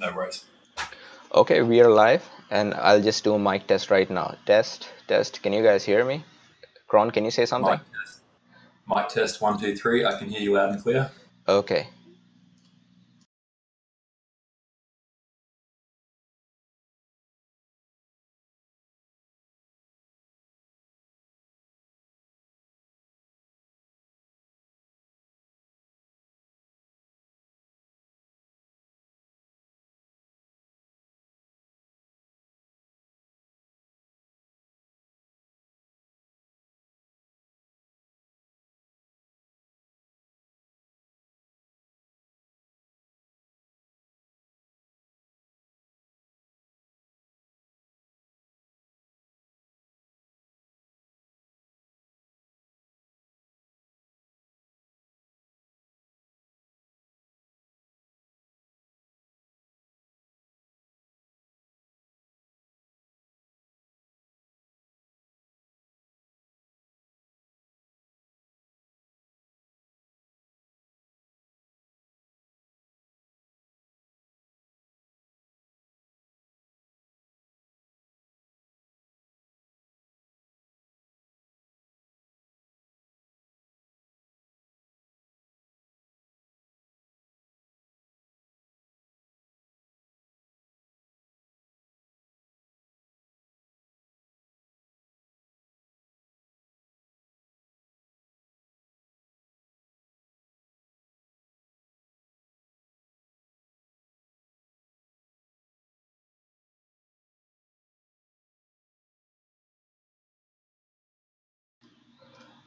No worries. Okay, we are live, and I'll just do a mic test right now. Test, test. Can you guys hear me? Kron, can you say Mic something? test. Mic test 1, 2, 3. I can hear you loud and clear. Okay.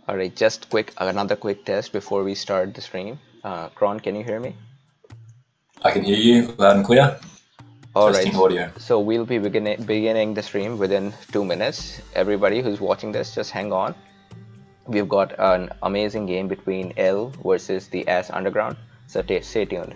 All right, just another quick test before we start the stream. Kron, can you hear me? I can hear you loud and clear. All right, Testing audio. so we'll be beginning the stream within 2 minutes. Everybody who's watching this, just hang on. We've got an amazing game between L versus the S Underground, so stay tuned.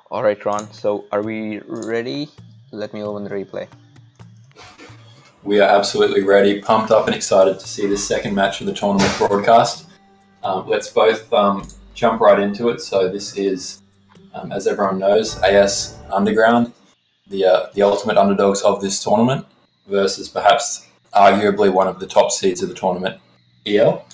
Alright, Ron, so are we ready? Let me open the replay. We are absolutely ready, pumped up and excited to see this second match of the tournament broadcast. Let's both jump right into it. So this is, as everyone knows, AS Underground, the ultimate underdogs of this tournament, versus perhaps arguably one of the top seeds of the tournament, EL.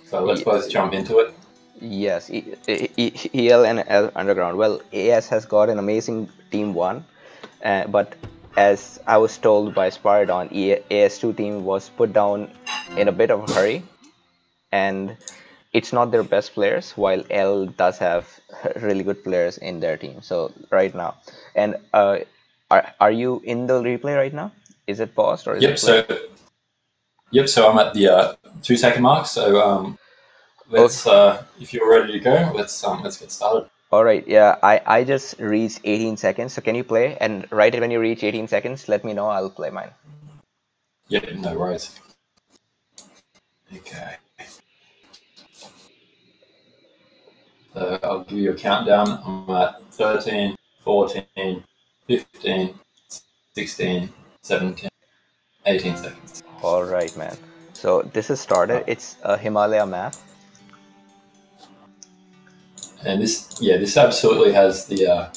So let's both jump into it. Yes, EL and L Underground. Well, AS has got an amazing team one, but as I was told by Sparadon, AS2 team was put down in a bit of a hurry, and it's not their best players, while L does have really good players in their team. So right now, and are you in the replay right now? Is it paused or is it Yep. So I'm at the 2 second mark. So let's if you're ready to go, let's get started. All right. Yeah, I just reached 18 seconds. So can you play? And right when you reach 18 seconds, let me know. I'll play mine. Yep. No worries. Okay. So I'll give you a countdown. I'm at 13, 14, 15, 16, 17, 18 seconds. All right, man. So this is started. It's a Himalaya map. And this absolutely has the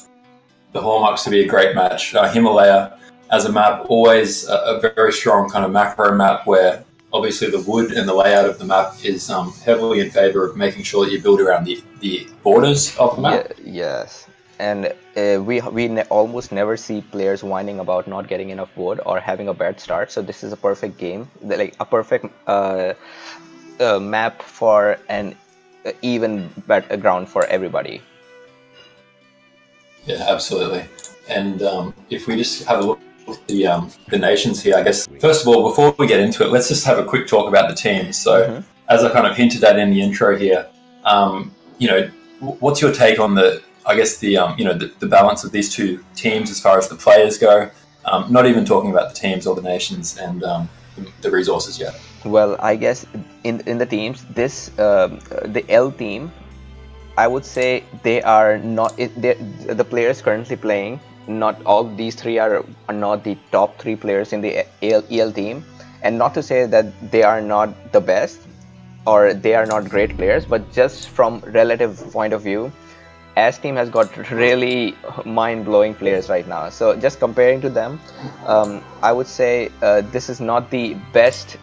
hallmarks to be a great match. Himalaya as a map, always a very strong kind of macro map where obviously the wood and the layout of the map is heavily in favor of making sure that you build around the borders of the map. Yes, and we almost never see players whining about not getting enough wood or having a bad start. So this is a perfect game, like a perfect map for an even battleground for everybody. Yeah, absolutely. And if we just have a look at the nations here, I guess, first of all, before we get into it, let's just have a quick talk about the teams. So as I kind of hinted at in the intro here, what's your take on the balance of these two teams as far as the players go? Not even talking about the teams or the nations and the resources yet. Well, I guess in the teams, the L team, I would say they are not the players currently playing. Not all these three are not the top three players in the EL team, and not to say that they are not the best or they are not great players, but just from relative point of view, AS team has got really mind-blowing players right now. So just comparing to them, I would say this is not the best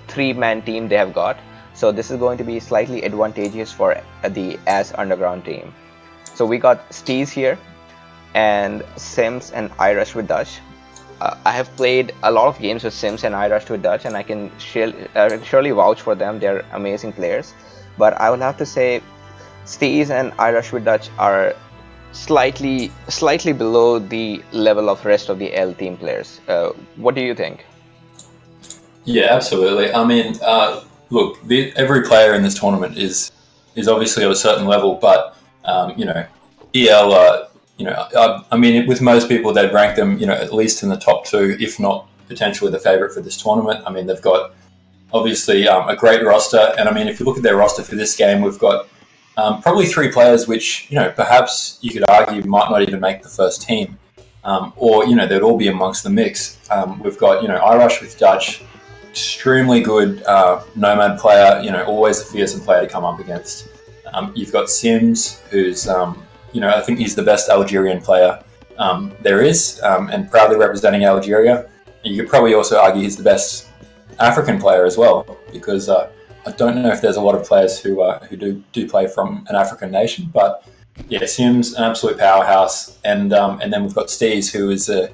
three-man team they have got. So this is going to be slightly advantageous for the AS Underground team. So we got Steez here and Sims and iRush with Dutch. I have played a lot of games with Sims and iRush with Dutch, and I can surely vouch for them. They're amazing players. But I will have to say Steez and iRush with Dutch are slightly below the level of rest of the L team players. What do you think? Yeah, absolutely. I mean, look, every player in this tournament is obviously at a certain level, but EL, I mean, with most people, they'd rank them, at least in the top two, if not potentially the favorite for this tournament. I mean, they've got obviously a great roster, and I mean, if you look at their roster for this game, we've got probably three players which, perhaps you could argue might not even make the first team, or they'd all be amongst the mix. We've got iRush with Dutch. Extremely good Nomad player, always a fearsome player to come up against. You've got Sims, who's, I think he's the best Algerian player there is, and proudly representing Algeria. You could probably also argue he's the best African player as well, because I don't know if there's a lot of players who do play from an African nation, but yeah, Sims, an absolute powerhouse, and then we've got Steez, who is the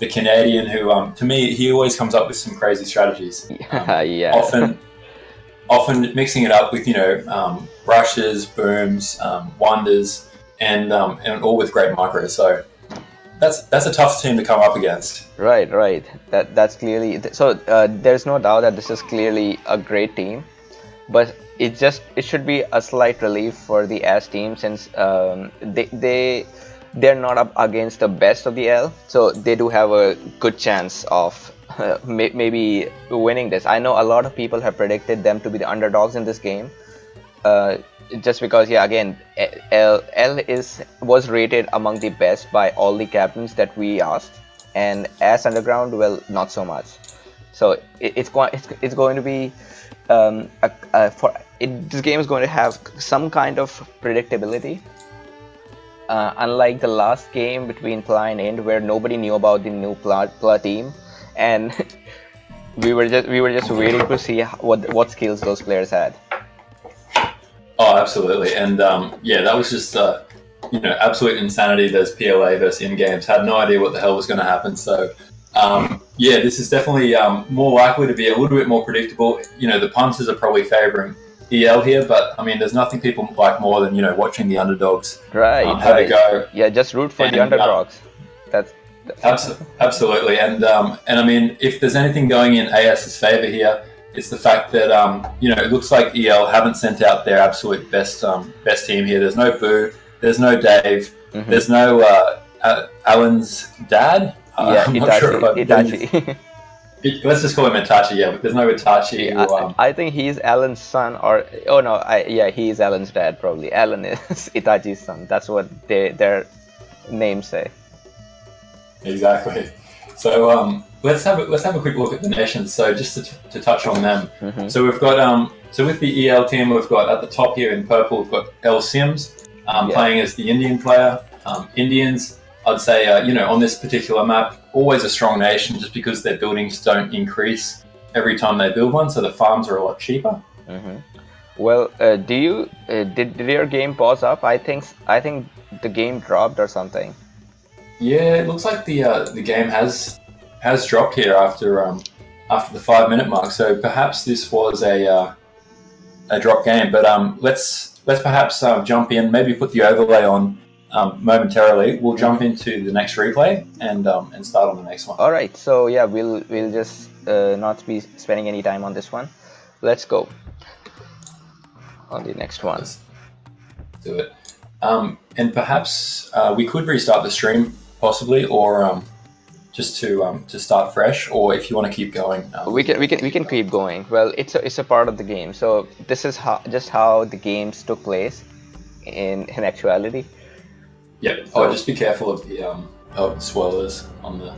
Canadian who, to me, he always comes up with some crazy strategies. Yeah. Often mixing it up with rushes, booms, wonders, and all with great micros. So that's a tough team to come up against. Right. That's clearly so. There's no doubt that this is clearly a great team, but it should be a slight relief for the AS team, since they're not up against the best of the L, so they do have a good chance of maybe winning this. I know a lot of people have predicted them to be the underdogs in this game, Just because, yeah, again, was rated among the best by all the captains that we asked, and as Underground, well, not so much. So it's going to be this game is going to have some kind of predictability. Unlike the last game between Pla and Ind, where nobody knew about the new Pla team, and we were just waiting to see what skills those players had. Oh, absolutely, and yeah, that was just absolute insanity. Those PLA versus Ind games, had no idea what the hell was going to happen. So yeah, this is definitely more likely to be a little bit more predictable. The punters are probably favouring EL here, but I mean, there's nothing people like more than watching the underdogs have a go. Yeah, just root for the underdogs. That's absolutely, and I mean, if there's anything going in AS's favour here, it's the fact that it looks like EL haven't sent out their absolute best team here. There's no Boo, there's no Dave, there's no Alan's dad. Yeah, Itachi. Let's just call him Itachi, yeah, but there's no Itachi. I think he's Alan's son, or he is Alan's dad, probably. Alan is Itachi's son. That's what their names say. Exactly. So let's have a quick look at the nations. So just to touch on them. So we've got so with the EL team, we've got at the top here in purple, we've got L Sims playing as the Indian player. Indians, I'd say, on this particular map, always a strong nation just because their buildings don't increase every time they build one, so the farms are a lot cheaper. Well, did your game pause up? I think the game dropped or something. Yeah, it looks like the game has dropped here after the 5-minute mark. So perhaps this was a drop game. But let's perhaps jump in, maybe put the overlay on momentarily. We'll jump into the next replay and start on the next one. All right. So yeah, we'll just not be spending any time on this one. Let's go on the next one. Let's do it. And perhaps we could restart the stream possibly, or just to start fresh, or if you want to keep going. We can keep going. Well, it's a part of the game. So this is how the games took place in actuality. Yeah. So, just be careful of the swirlers on the.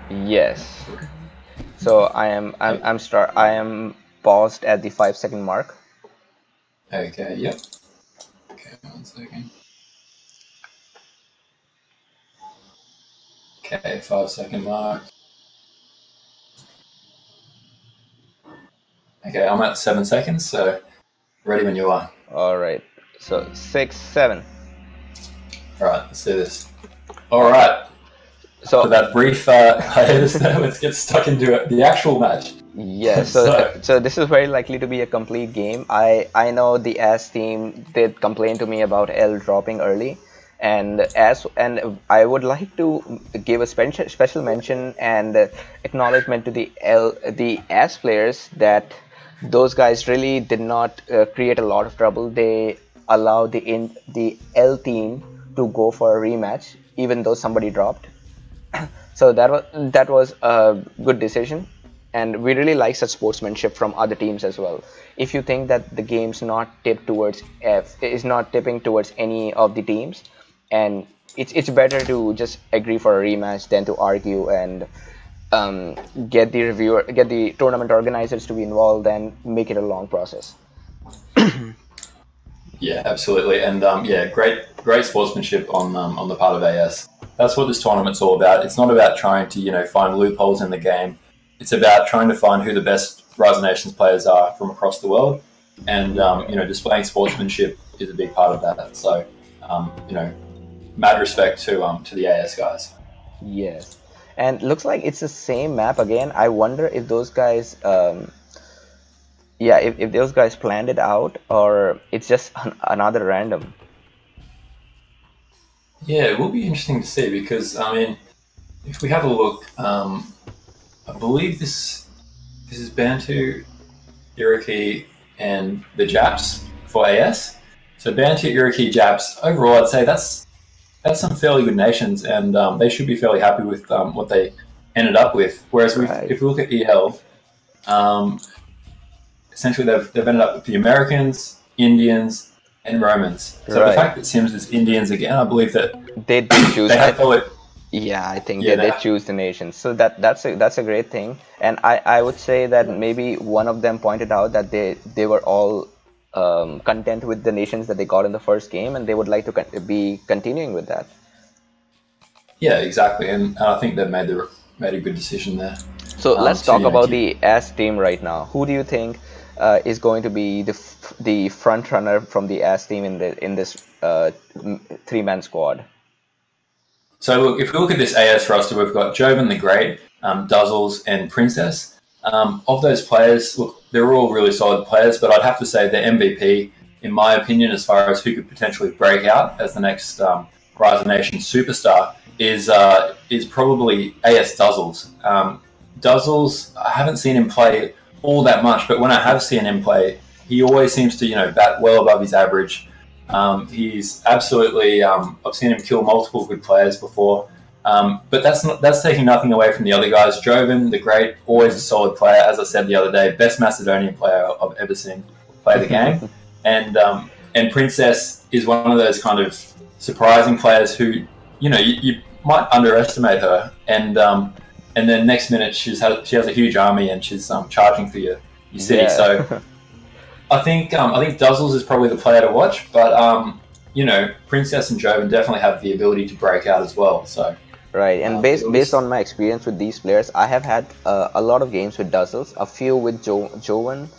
Yes. So I am paused at the 5-second mark. Okay. Yep. Okay. 1 second. Okay. 5-second mark. Okay. I'm at 7 seconds. So ready when you are. All right. So 6, 7. All right, let's do this. All right. So that brief hiatus there, let's get stuck into it. The actual match. Yeah. So this is very likely to be a complete game. I know the AS team did complain to me about L dropping early, and I would like to give a special mention and acknowledgement to the AS players that those guys really did not create a lot of trouble. They allowed the L team to go for a rematch, even though somebody dropped. So that was a good decision, and we really like such sportsmanship from other teams as well. If you think that the game's not tipped towards is not tipping towards any of the teams, and it's better to just agree for a rematch than to argue and get the tournament organizers to be involved and make it a long process. Yeah, absolutely, and yeah, great sportsmanship on the part of AS. That's what this tournament's all about. It's not about trying to find loopholes in the game. It's about trying to find who the best Rise of Nations players are from across the world, and displaying sportsmanship is a big part of that. So mad respect to the AS guys. Yes, and looks like it's the same map again. I wonder if those guys. If those guys planned it out, or it's just another random. Yeah, it will be interesting to see, because I mean, if we have a look, I believe this is Bantu, Iraqi, and the Japs for AS. So Bantu, Iraqi, Japs. Overall, I'd say that's some fairly good nations, and they should be fairly happy with what they ended up with. Whereas if we look at EL. essentially they've ended up with the Americans, Indians, and Romans. So the Right. fact that Sims is Indians again, I believe that They did choose. they have followed. Yeah, I think Yeah, they they did have, choose the nations. So that's a great thing. And I would say that maybe one of them pointed out that they were all content with the nations that they got in the first game, and they would like to be continuing with that. yeah, exactly, and I think they've made a good decision there. So let's To talk about keep. the S team right now. Who do you think is going to be the front runner from the S team in this three-man squad? So look, if we look at this AS roster, we've got Joven the Great, Duzzles, and Princess. Of those players, look, they're all really solid players, but I'd have to say the MVP, in my opinion, as far as who could potentially break out as the next Rise of Nations superstar, is probably AS Duzzles. Duzzles, I haven't seen him play all that much, but when I have seen him play, he always seems to bat well above his average. He's absolutely. I've seen him kill multiple good players before, but that's taking nothing away from the other guys. Joven, the Great, always a solid player. As I said the other day, best Macedonian player I've ever seen play the game, and Princess is one of those kind of surprising players who you might underestimate her, and then next minute she has a huge army and she's charging for your city. Yeah. So. I think Duzzles is probably the player to watch, but Princess and Joven definitely have the ability to break out as well. So Right, and based on my experience with these players, I have had a lot of games with Duzzles, a few with Joven,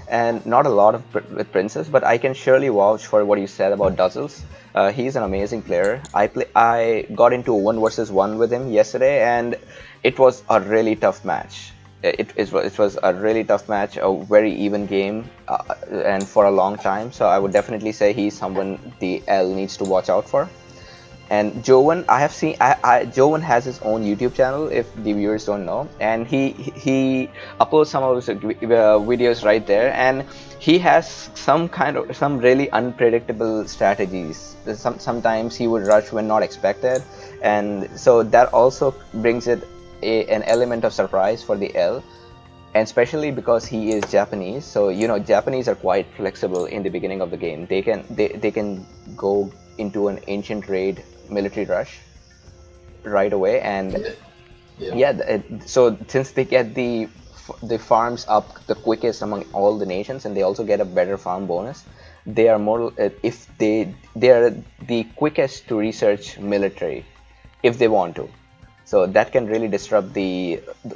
and not a lot with Princess. But I can surely vouch for what you said about Duzzles. He's an amazing player. I got into a 1-versus-1 with him yesterday, and it was a really tough match. It was a really tough match, a very even game, and for a long time. So I would definitely say he's someone the L needs to watch out for. And Joven, I have seen. Joven has his own YouTube channel, if the viewers don't know, and he uploads some of his videos right there, and he has some really unpredictable strategies. Sometimes he would rush when not expected, and so that also brings it an element of surprise for the L, and especially because he is Japanese. So Japanese are quite flexible in the beginning of the game. They can go into an ancient raid military rush right away, and so since they get the farms up the quickest among all the nations, and they also get a better farm bonus, they are more they are the quickest to research military if they want to. So that can really disrupt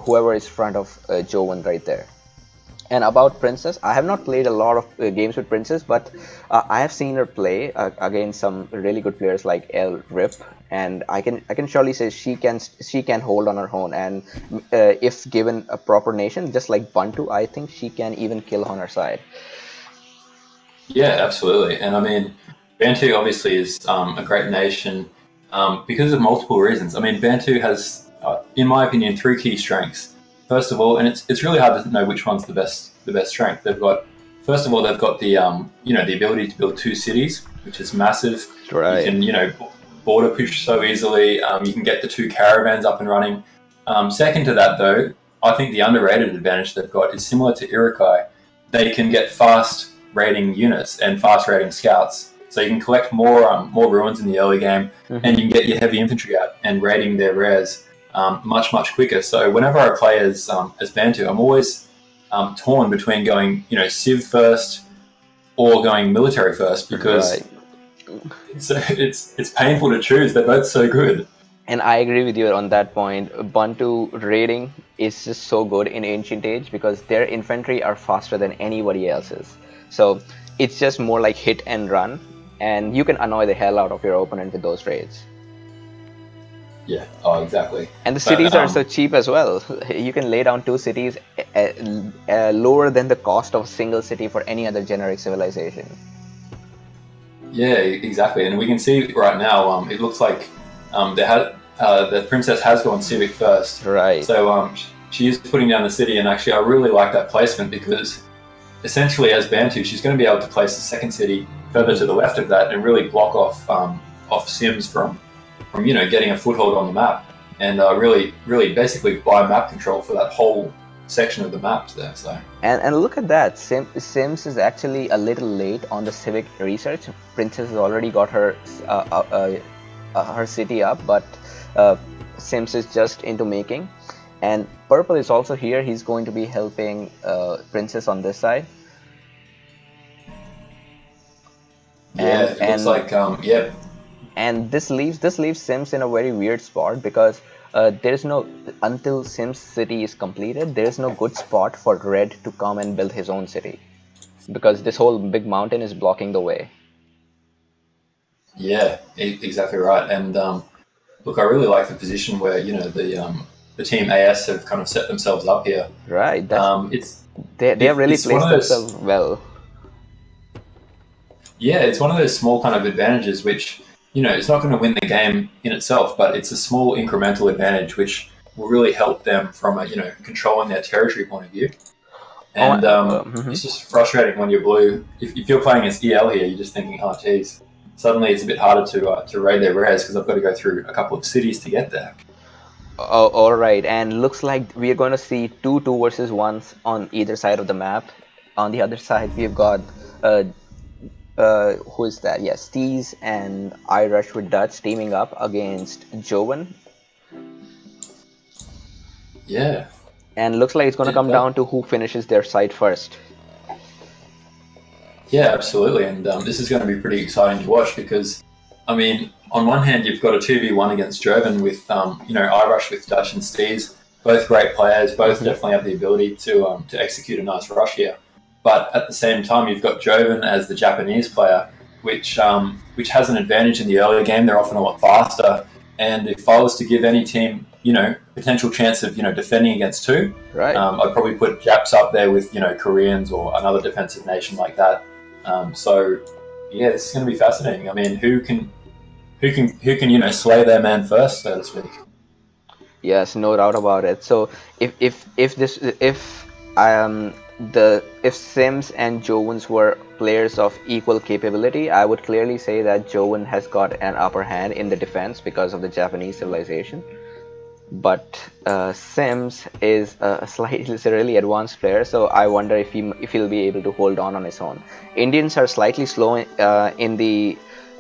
whoever is front of Joven right there. And about Princess, I have not played a lot of games with Princess, but I have seen her play against some really good players like El Rip, and I can surely say she can hold on her own. And if given a proper nation, just like Bantu, I think she can even kill on her side. Yeah, absolutely. And I mean, Bantu obviously is a great nation because of multiple reasons. I mean, Bantu has, in my opinion, 3 key strengths. First of all, and it's really hard to know which one's the best strength. First of all, they've got the the ability to build 2 cities, which is massive. Right. You can border push so easily. You can get the 2 caravans up and running. Second to that, though, I think the underrated advantage they've got is similar to Iroquois. They can get fast raiding units and fast raiding scouts. So you can collect more ruins in the early game, and you can get your heavy infantry out and raiding their rares much quicker. So whenever I play as Bantu, I'm always torn between going civ first or going military first, because it's painful to choose. They're both so good. And I agree with you on that point. Bantu raiding is just so good in Ancient Age because their infantry are faster than anybody else's. So it's just more like hit and run, and you can annoy the hell out of your opponent with those raids. Yeah, oh, exactly. And the cities are so cheap as well. You can lay down 2 cities lower than the cost of a single city for any other generic civilization. Yeah, exactly. And we can see right now, it looks like the princess has gone civic first. Right. So she is putting down the city, and actually I really like that placement because essentially as Bantu, she's going to be able to place the second city further to the left of that and really block off Sims from getting a foothold on the map, and really basically buy map control for that whole section of the map there. So and look at that, Sims is actually a little late on the civic research. Princess has already got her her city up, but Sims is just into making. And Purple is also here. He's going to be helping Princess on this side. Yeah, it looks like yeah. And this leaves Sims in a very weird spot, because there's no, until Sims city is completed, there's no good spot for Red to come and build his own city, because this whole big mountain is blocking the way. Yeah, exactly right. And look, I really like the position where, you know, the team AS have kind of set themselves up here. Right. They have really placed themselves well. Yeah, it's one of those small kind of advantages which, you know, it's not going to win the game in itself, but it's a small incremental advantage which will really help them from a, you know, controlling their territory point of view. And it's just frustrating when you're blue. If you're playing as EL here, you're just thinking, oh, geez, suddenly it's a bit harder to raid their res because I've got to go through a couple of cities to get there. Oh, all right, and looks like we are going to see 2 versus 1s on either side of the map. On the other side, we've got who is that? Yes, Steez and iRush with Dutch teaming up against Joven. Yeah. And looks like it's going to come down to who finishes their side first. Yeah, absolutely. And this is going to be pretty exciting to watch because, I mean, on one hand, you've got a 2v1 against Joven with, you know, iRush with Dutch and Steez. Both great players, both definitely have the ability to execute a nice rush here. But at the same time, you've got Joven as the Japanese player, which has an advantage in the early game. They're often a lot faster. And if I was to give any team, you know, potential chance of, you know, defending against 2, right, I'd probably put Japs up there with, you know, Koreans or another defensive nation like that. So yeah, this is going to be fascinating. I mean, who can you know, slay their man first, so to speak? Yes, no doubt about it. So if Sims and Jovens were players of equal capability, I would clearly say that Joven has got an upper hand in the defense because of the Japanese civilization. But Sims is a slightly really advanced player, so I wonder if he'll be able to hold on his own. Indians are slightly slow in the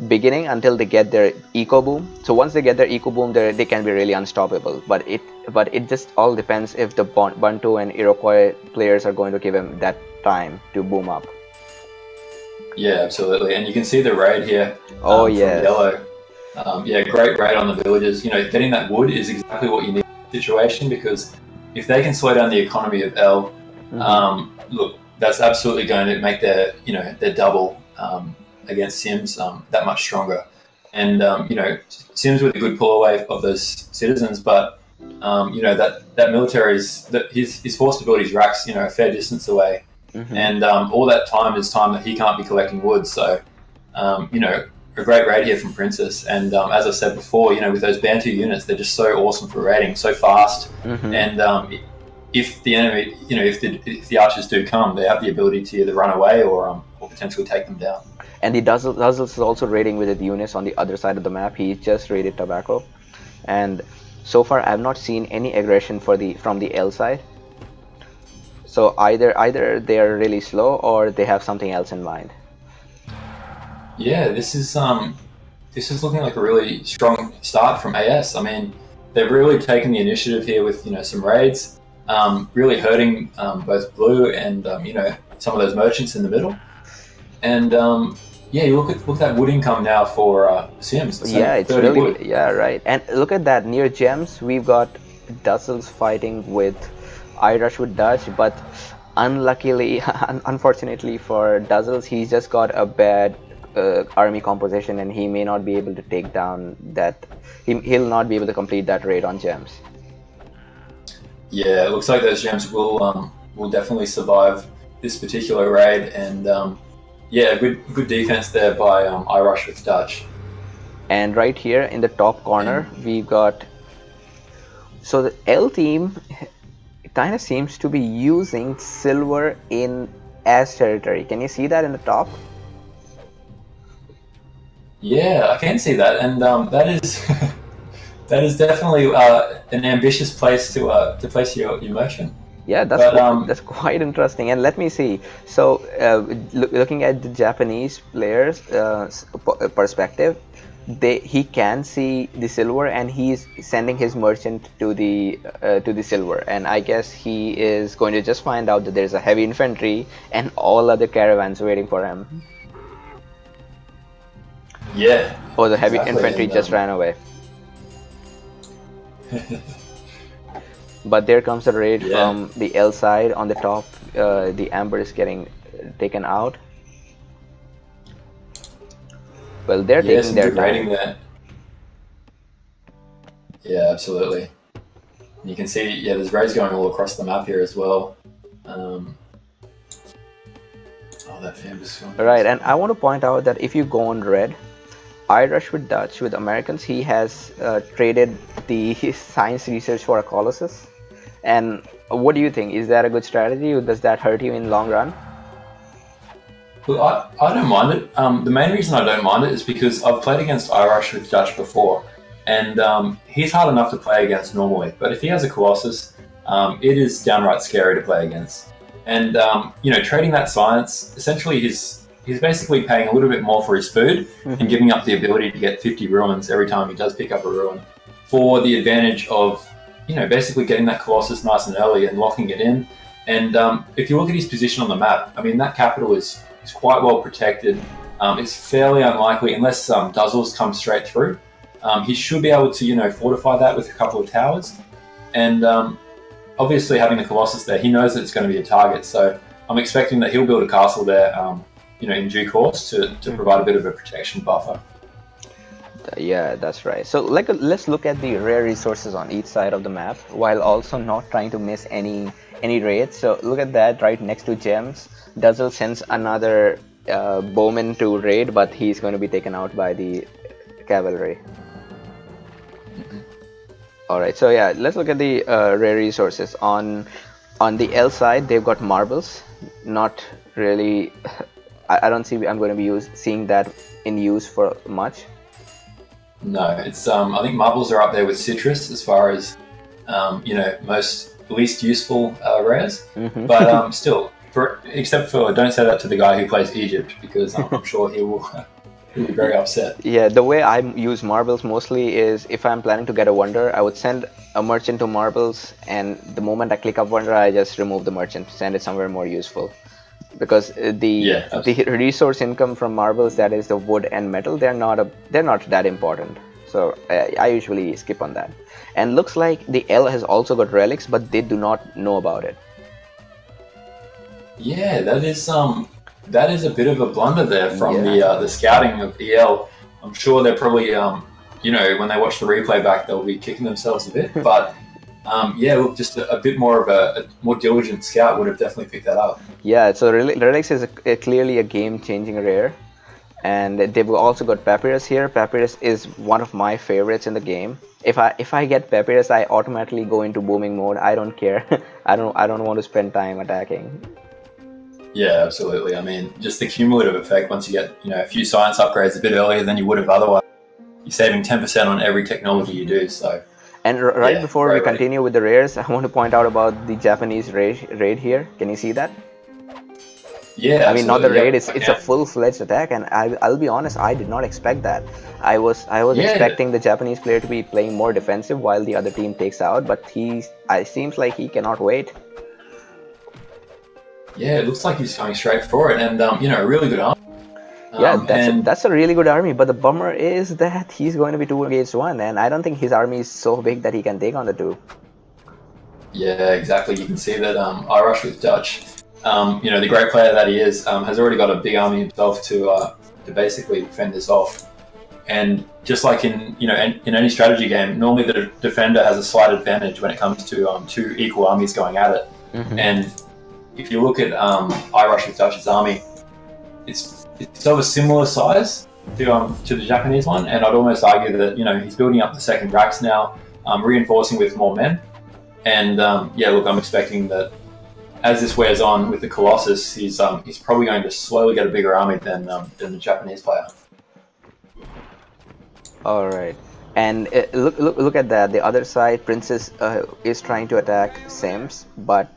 beginning until they get their eco boom. So once they get their eco boom, they can be really unstoppable. But it just all depends if the Bantu and Iroquois players are going to give him that time to boom up. Yeah, absolutely. And you can see the raid here. Oh from yeah. Yellow. Yeah, great raid on the villagers. You know, getting that wood is exactly what you need in this situation, because if they can slow down the economy of L, look, that's absolutely going to make their double against Sims that much stronger. And you know, Sims with a good pull away of those citizens, but you know, that military is his force stability is racks, you know, a fair distance away, and all that time is time that he can't be collecting wood. So you know, a great raid here from Princess, and as I said before, you know, with those Bantu units, they're just so awesome for raiding, so fast, and if the enemy, you know, if the archers do come, they have the ability to either run away or potentially take them down. And the Dazzles is also raiding with the units on the other side of the map. He just raided Tobacco, and so far I've not seen any aggression from the L side. So either they are really slow or they have something else in mind. Yeah, this is looking like a really strong start from AS. I mean, they've really taken the initiative here with, you know, some raids, really hurting both blue and you know, some of those merchants in the middle. And yeah, you look at that wood income now for Sims. Yeah, it's really wood. Yeah, right. And look at that, near gems we've got Duzzles fighting with iRush with Dutch, but unfortunately for Duzzles, he's just got a bad army composition, and he may not be able to take down that. He'll not be able to complete that raid on gems. Yeah, it looks like those gems will definitely survive this particular raid, and yeah, good defense there by iRush with Dutch. And right here in the top corner, we've got, so the L team kind of seems to be using silver in as territory. Can you see that in the top? Yeah, I can see that, and that is that is definitely an ambitious place to place your merchant. Yeah, But that's quite interesting. And let me see. So, looking at the Japanese players' perspective, he can see the silver, and he's sending his merchant to the silver. And I guess he is going to just find out that there's a heavy infantry and all other caravans waiting for him. yeah, Or the heavy exactly. infantry And, just ran away. But there comes a raid from the L side on the top. The Amber is getting taken out. Well, they're taking their time. There. Yeah, absolutely. You can see, yeah, there's raids going all across the map here as well. Oh, that fan was going. Right, and I want to point out that if you go on red, I rush with Dutch, with Americans, he has traded his science research for a Colossus. And what do you think? Is that a good strategy, or does that hurt you in long run? Well, I don't mind it. The main reason I don't mind it is because I've played against Irish with Dutch before, and he's hard enough to play against normally. But if he has a Colossus, it is downright scary to play against. And trading that science, essentially, he's basically paying a little bit more for his food and giving up the ability to get 50 ruins every time he does pick up a ruin, for the advantage of basically getting that Colossus nice and early and locking it in. And if you look at his position on the map, I mean, that capital is quite well protected. It's fairly unlikely, unless Duzzles come straight through. He should be able to, fortify that with a couple of towers. And obviously, having the Colossus there, he knows that it's going to be a target. So I'm expecting that he'll build a castle there, in due course to provide a bit of a protection buffer. Yeah, that's right. So let's look at the rare resources on each side of the map, while also not trying to miss any raids. So look at that right next to gems. Duzzle sends another bowman to raid, but he's going to be taken out by the cavalry. Alright, so yeah, let's look at the rare resources. On the L side, they've got marbles. Not really, I don't see I'm going to be seeing that in use for much. No, it's I think marbles are up there with citrus as far as most least useful rares. But still, except for, don't say that to the guy who plays Egypt, because I'm sure he will be very upset. Yeah, the way I use marbles mostly is, if I'm planning to get a wonder, I would send a merchant to marbles, and the moment I click up wonder, I just remove the merchant, send it somewhere more useful. Because the resource income from marbles, that is the wood and metal, they're not that important. So I usually skip on that. And looks like the L has also got relics, but they do not know about it. Yeah, that is a bit of a blunder there from the scouting of EL. I'm sure they're probably when they watch the replay back, they'll be kicking themselves a bit. But look, just a bit more of a more diligent scout would have definitely picked that up. Yeah, so relics is clearly a game-changing rare. And they've also got Papyrus here. Papyrus is one of my favorites in the game. If I get Papyrus, I automatically go into booming mode. I don't care. I don't want to spend time attacking. Yeah, absolutely. I mean, just the cumulative effect, once you get a few science upgrades a bit earlier than you would have otherwise, you're saving 10% on every technology you do. So. And right before we continue with the rares, I want to point out about the Japanese raid here. Can you see that? Yeah, I mean, not the raid. It's a full-fledged attack, and I'll be honest, I did not expect that. I was expecting the Japanese player to be playing more defensive while the other team takes out, but it seems like he cannot wait. Yeah, it looks like he's going straight for it, and a really good army. Yeah, that's a really good army, but the bummer is that he's going to be 2 against 1, and I don't think his army is so big that he can take on the 2. Yeah, exactly. You can see that I rush with Dutch. The great player that he is, has already got a big army himself to basically defend this off. And just like in any strategy game, normally the defender has a slight advantage when it comes to 2 equal armies going at it. And if you look at I rush with Dutch's army, it's of a similar size to the Japanese one, and I'd almost argue that he's building up the second racks now, reinforcing with more men. And look, I'm expecting that as this wears on with the Colossus, he's probably going to slowly get a bigger army than the Japanese player. All right. And look at that. The other side, Princess is trying to attack Sims, but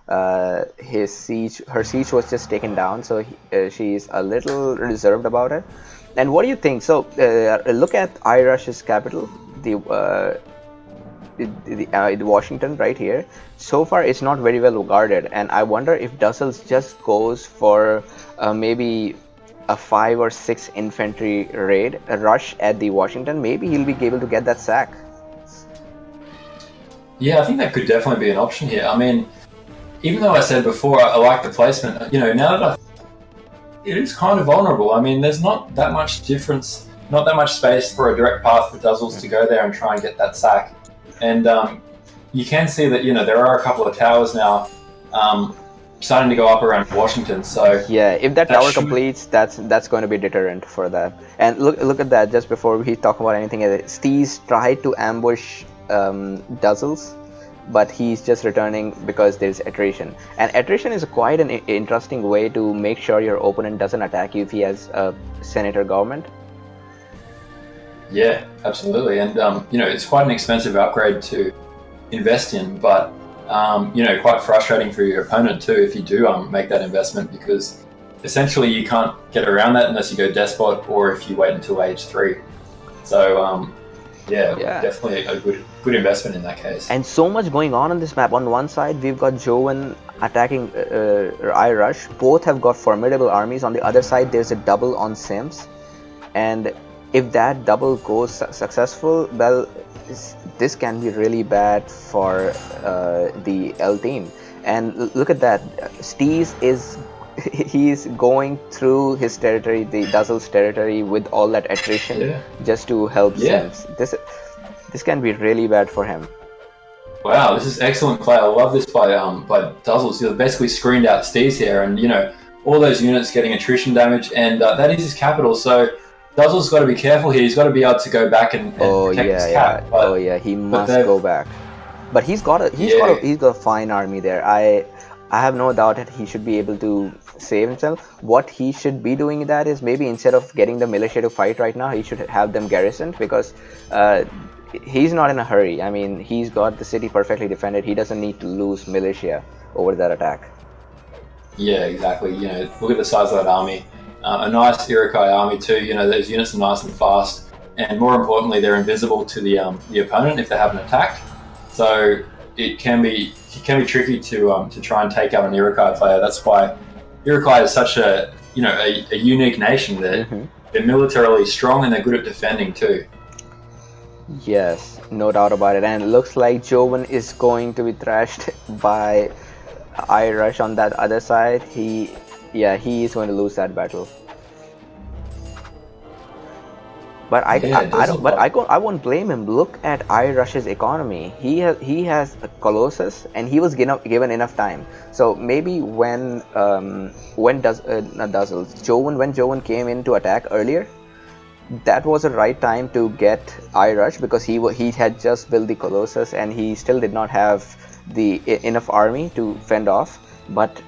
her siege was just taken down, so she's a little reserved about it. And what do you think? So look at iRush's capital, the Washington right here. So far, it's not very well guarded, and I wonder if Dussels just goes for maybe a 5 or 6 infantry raid, a rush at the Washington. Maybe he'll be able to get that sack. Yeah, I think that could definitely be an option here. I mean, even though I said before I like the placement, now that it is kind of vulnerable. I mean, there's not that much difference, not that much space for a direct path for Duzzles to go there and try and get that sack. And you can see that, there are a couple of towers now starting to go up around Washington. So yeah, if that tower completes, that's going to be a deterrent for that. And look at that. Just before we talk about anything, Steez tried to ambush Duzzles, but he's just returning because there's attrition. And attrition is quite an interesting way to make sure your opponent doesn't attack you if he has a senator government. Yeah, absolutely. And it's quite an expensive upgrade to invest in, but quite frustrating for your opponent too if you do make that investment, because essentially you can't get around that unless you go despot or if you wait until age 3. So yeah, definitely a good investment in that case. And so much going on this map. On one side, we've got Joven attacking iRush. Both have got formidable armies. On the other side, there's a double on Sims. And if that double goes successful, well, this can be really bad for the L team. And look at that. Steez he's going through his territory, the Duzzle's territory, with all that attrition just to help Sims. This can be really bad for him. Wow, this is excellent play. I love this by Duzzles. You've basically screened out Steez here, and all those units getting attrition damage, and that is his capital. So Duzzle's got to be careful here. He's got to be able to go back and protect his cap. He must go back. But he's got a fine army there. I have no doubt that he should be able to save himself. What he should be doing that is maybe instead of getting the militia to fight right now, he should have them garrisoned, because he's not in a hurry. I mean, he's got the city perfectly defended. He doesn't need to lose militia over that attack. Yeah, exactly. Look at the size of that army. A nice Iroquois army too. Those units are nice and fast, and more importantly, they're invisible to the opponent if they haven't attacked. So it can be tricky to try and take out an Iroquois player. That's why Iroquois is such a unique nation. They're militarily strong and they're good at defending too. Yes, no doubt about it. And it looks like Joven is going to be thrashed by iRush on that other side. He is going to lose that battle. But I won't blame him. Look at iRush's economy. He has a Colossus, and he was given enough time. So maybe when Joven came in to attack earlier, that was the right time to get iRush, because he had just built the Colossus and he still did not have the enough army to fend off. But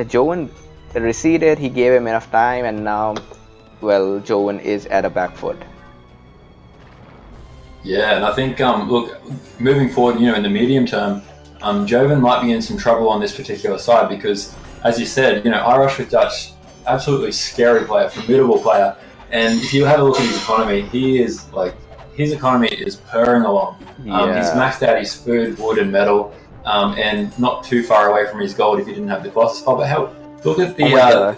Joven receded. He gave him enough time, and now, well, Joven is at a back foot. Yeah, and I think, look, moving forward, in the medium term, Joven might be in some trouble on this particular side because, as you said, iRush with Dutch, absolutely scary player, formidable player. And if you have a look at his economy, his economy is purring along. He's maxed out his food, wood, and metal, and not too far away from his gold if he didn't have the Colossus. Oh, but hell, look at the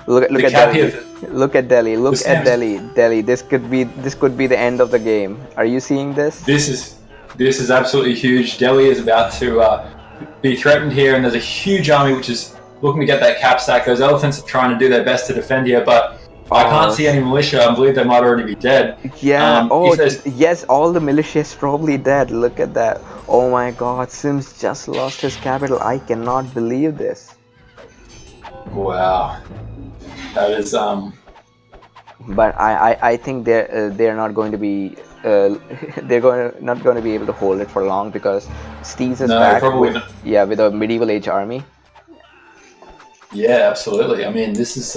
look at Delhi. Look at Delhi. Look at Delhi. Delhi. This could be the end of the game. Are you seeing this? This is absolutely huge. Delhi is about to be threatened here, and there's a huge army which is looking to get that cap sack. Those elephants are trying to do their best to defend here, but I can't see any militia. I believe they might already be dead. Yeah. Yes, all the militia is probably dead. Look at that. Oh my God, Sims just lost his capital. I cannot believe this. Wow. That is But I think they're not going to be not going to be able to hold it for long, because Steez is back with a medieval age army. Yeah, absolutely. I mean, this is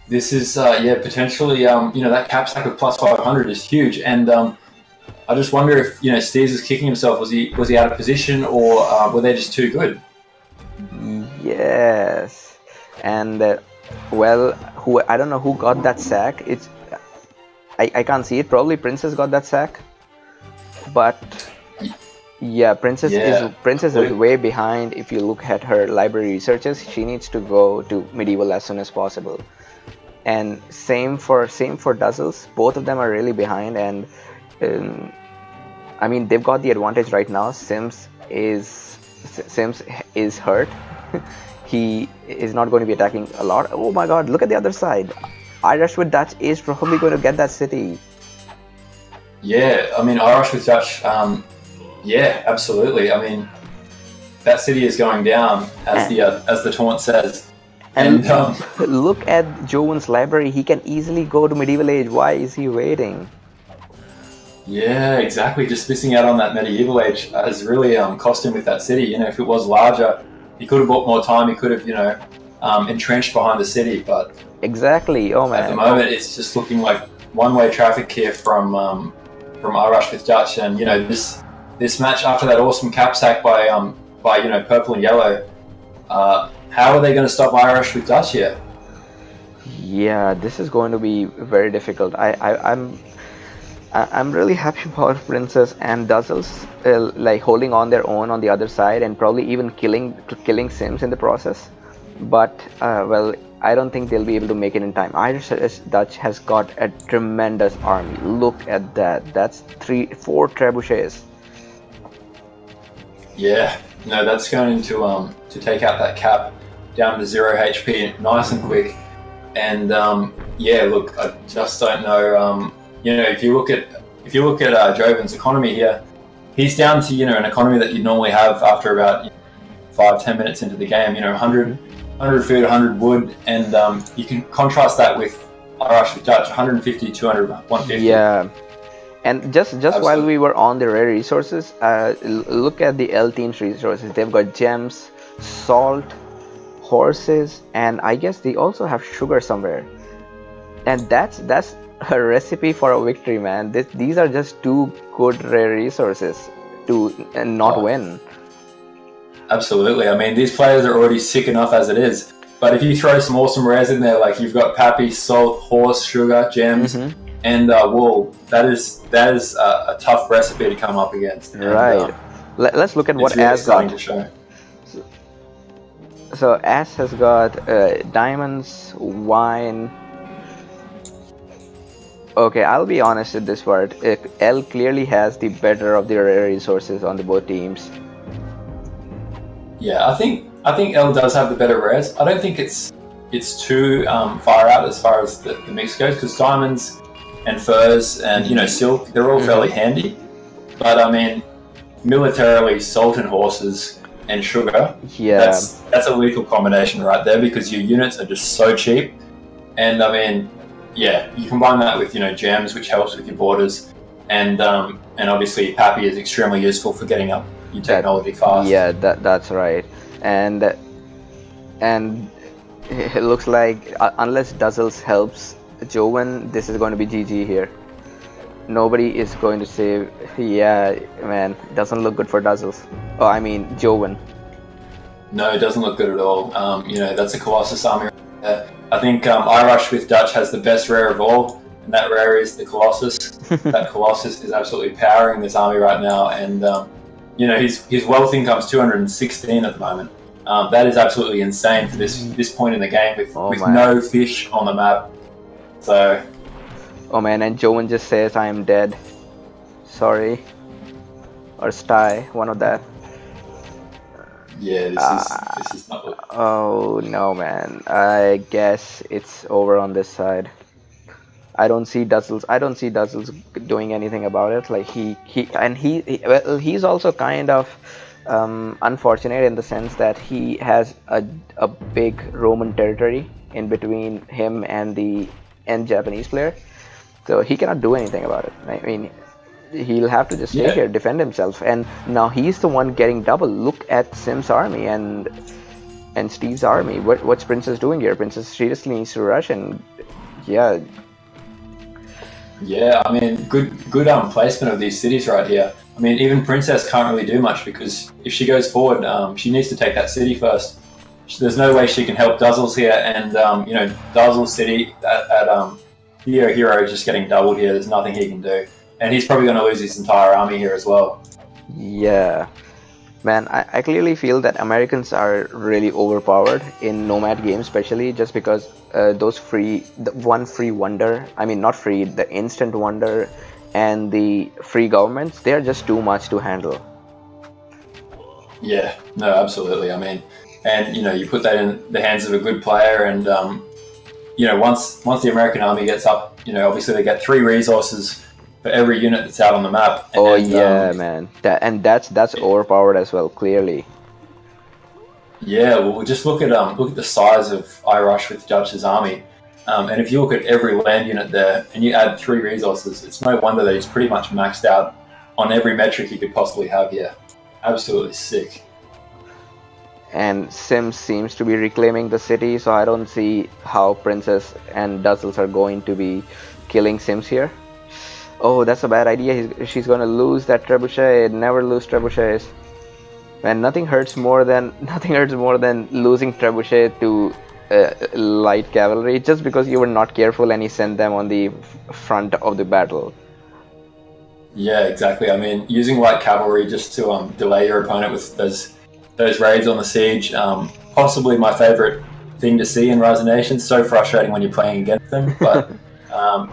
this is yeah, potentially that cap stack of plus 500 is huge, and I just wonder if Steers is kicking himself. Was he out of position, or were they just too good? Yes, and well, I don't know who got that sack. I can't see it. Probably Princess got that sack, but yeah, Princess is way behind. If you look at her library researches, she needs to go to medieval as soon as possible. And same for Duzzles. Both of them are really behind, and I mean they've got the advantage right now. Sims is hurt. He is not going to be attacking a lot. Oh my god, look at the other side. Irish with Dutch is probably going to get that city. Yeah, I mean Irish with Dutch, yeah, absolutely. I mean that city is going down as the taunt says. And look at Joven's library. He can easily go to medieval age. Why is he waiting? Yeah, exactly. Just missing out on that medieval age has really cost him with that city. If it was larger, he could have bought more time. He could have, entrenched behind the city. But exactly. Oh man. At the moment, it's just looking like one-way traffic here from Irish with Dutch. And this match after that awesome cap sack by purple and yellow. How are they going to stop Irish with Dutch here? Yeah, this is going to be very difficult. I'm really happy about Princess and Duzzles like holding on their own on the other side and probably even killing Sims in the process. But well, I don't think they'll be able to make it in time. Irish Dutch has got a tremendous army. Look at that. That's 4 trebuchets. Yeah, no, that's going to take out that cap down to 0 HP nice and quick. And yeah, look, I just don't know. If you look at Joven's economy here, he's down to an economy that you'd normally have after about 5-10 minutes into the game. 100 food, 100 wood, and you can contrast that with Irish with Dutch, 150, 200, 150. Yeah. And just while we were on the rare resources, look at the L team's resources. They've got gems, salt, horses, and I guess they also have sugar somewhere. And that's a recipe for a victory, man. These are just 2 good rare resources to not win. Absolutely. I mean, these players are already sick enough as it is. But if you throw some awesome rares in there, like you've got Pappy, salt, horse, sugar, gems, and wool, that is a tough recipe to come up against. And, right. Let's look at what really As got. To show. So As has got diamonds, wine. Okay, I'll be honest with this part. L clearly has the better of the rare resources on the both teams. Yeah, I think L does have the better rares. I don't think it's too far out as far as the mix goes, because diamonds and furs and silk, they're all fairly handy. But I mean, militarily, salt and horses and sugar, that's a lethal combination right there, because your units are just so cheap. And I mean, yeah, you combine that with gems, which helps with your borders, and obviously Pappy is extremely useful for getting up your technology fast. Yeah, that's right. And it looks like unless Duzzles helps Joven, this is going to be GG here. Nobody is going to save. Yeah, man, doesn't look good for Duzzles. Oh, I mean Joven. No, it doesn't look good at all. That's a Colossus army right there. I think Irish with Dutch has the best rare of all, and that rare is the Colossus. That Colossus is absolutely powering this army right now, and his wealth income's 216 at the moment. That is absolutely insane for this point in the game with no fish on the map. So. Oh man, and Joven just says, "I am dead. Sorry." Or Sty, one of that. Yeah, this is not good. Oh no, man. I guess it's over on this side. I don't see Duzzles doing anything about it. Like he's also kind of unfortunate in the sense that he has a big Roman territory in between him and the Japanese player, so he cannot do anything about it. I mean, he'll have to just stay here, defend himself, and now he's the one getting double. Look at Sim's army, and And Steve's army. What's Princess doing here? Princess seriously needs to rush, and yeah. Yeah, I mean, good placement of these cities right here. I mean, even Princess can't really do much because if she goes forward, she needs to take that city first. There's no way she can help Dazzles here, and you know, Dazzles city at Hero is just getting doubled here. There's nothing he can do, and he's probably going to lose his entire army here as well. Yeah. Man, I clearly feel that Americans are really overpowered in Nomad games, especially just because the one free wonder, I mean not free, the instant wonder and the free governments, they are just too much to handle. Yeah, no, absolutely. I mean, and you know, you put that in the hands of a good player, and you know, once the American army gets up, you know, obviously they get 3 resources for every unit that's out on the map. Oh yeah, man. That's overpowered as well, clearly. Yeah, well, just look at the size of Irish with Dutch's army, and if you look at every land unit there, and you add 3 resources, it's no wonder that he's pretty much maxed out on every metric he could possibly have here. Absolutely sick. And Sims seems to be reclaiming the city, so I don't see how Princess and Dazzles are going to be killing Sims here. Oh, that's a bad idea. She's gonna lose that trebuchet. Never lose trebuchets. Man, nothing hurts more than losing trebuchet to light cavalry just because you were not careful and you sent them on the front of the battle. Yeah, exactly. I mean, using light cavalry just to delay your opponent with those raids on the siege. Possibly my favorite thing to see in Rise of Nations. So frustrating when you're playing against them, but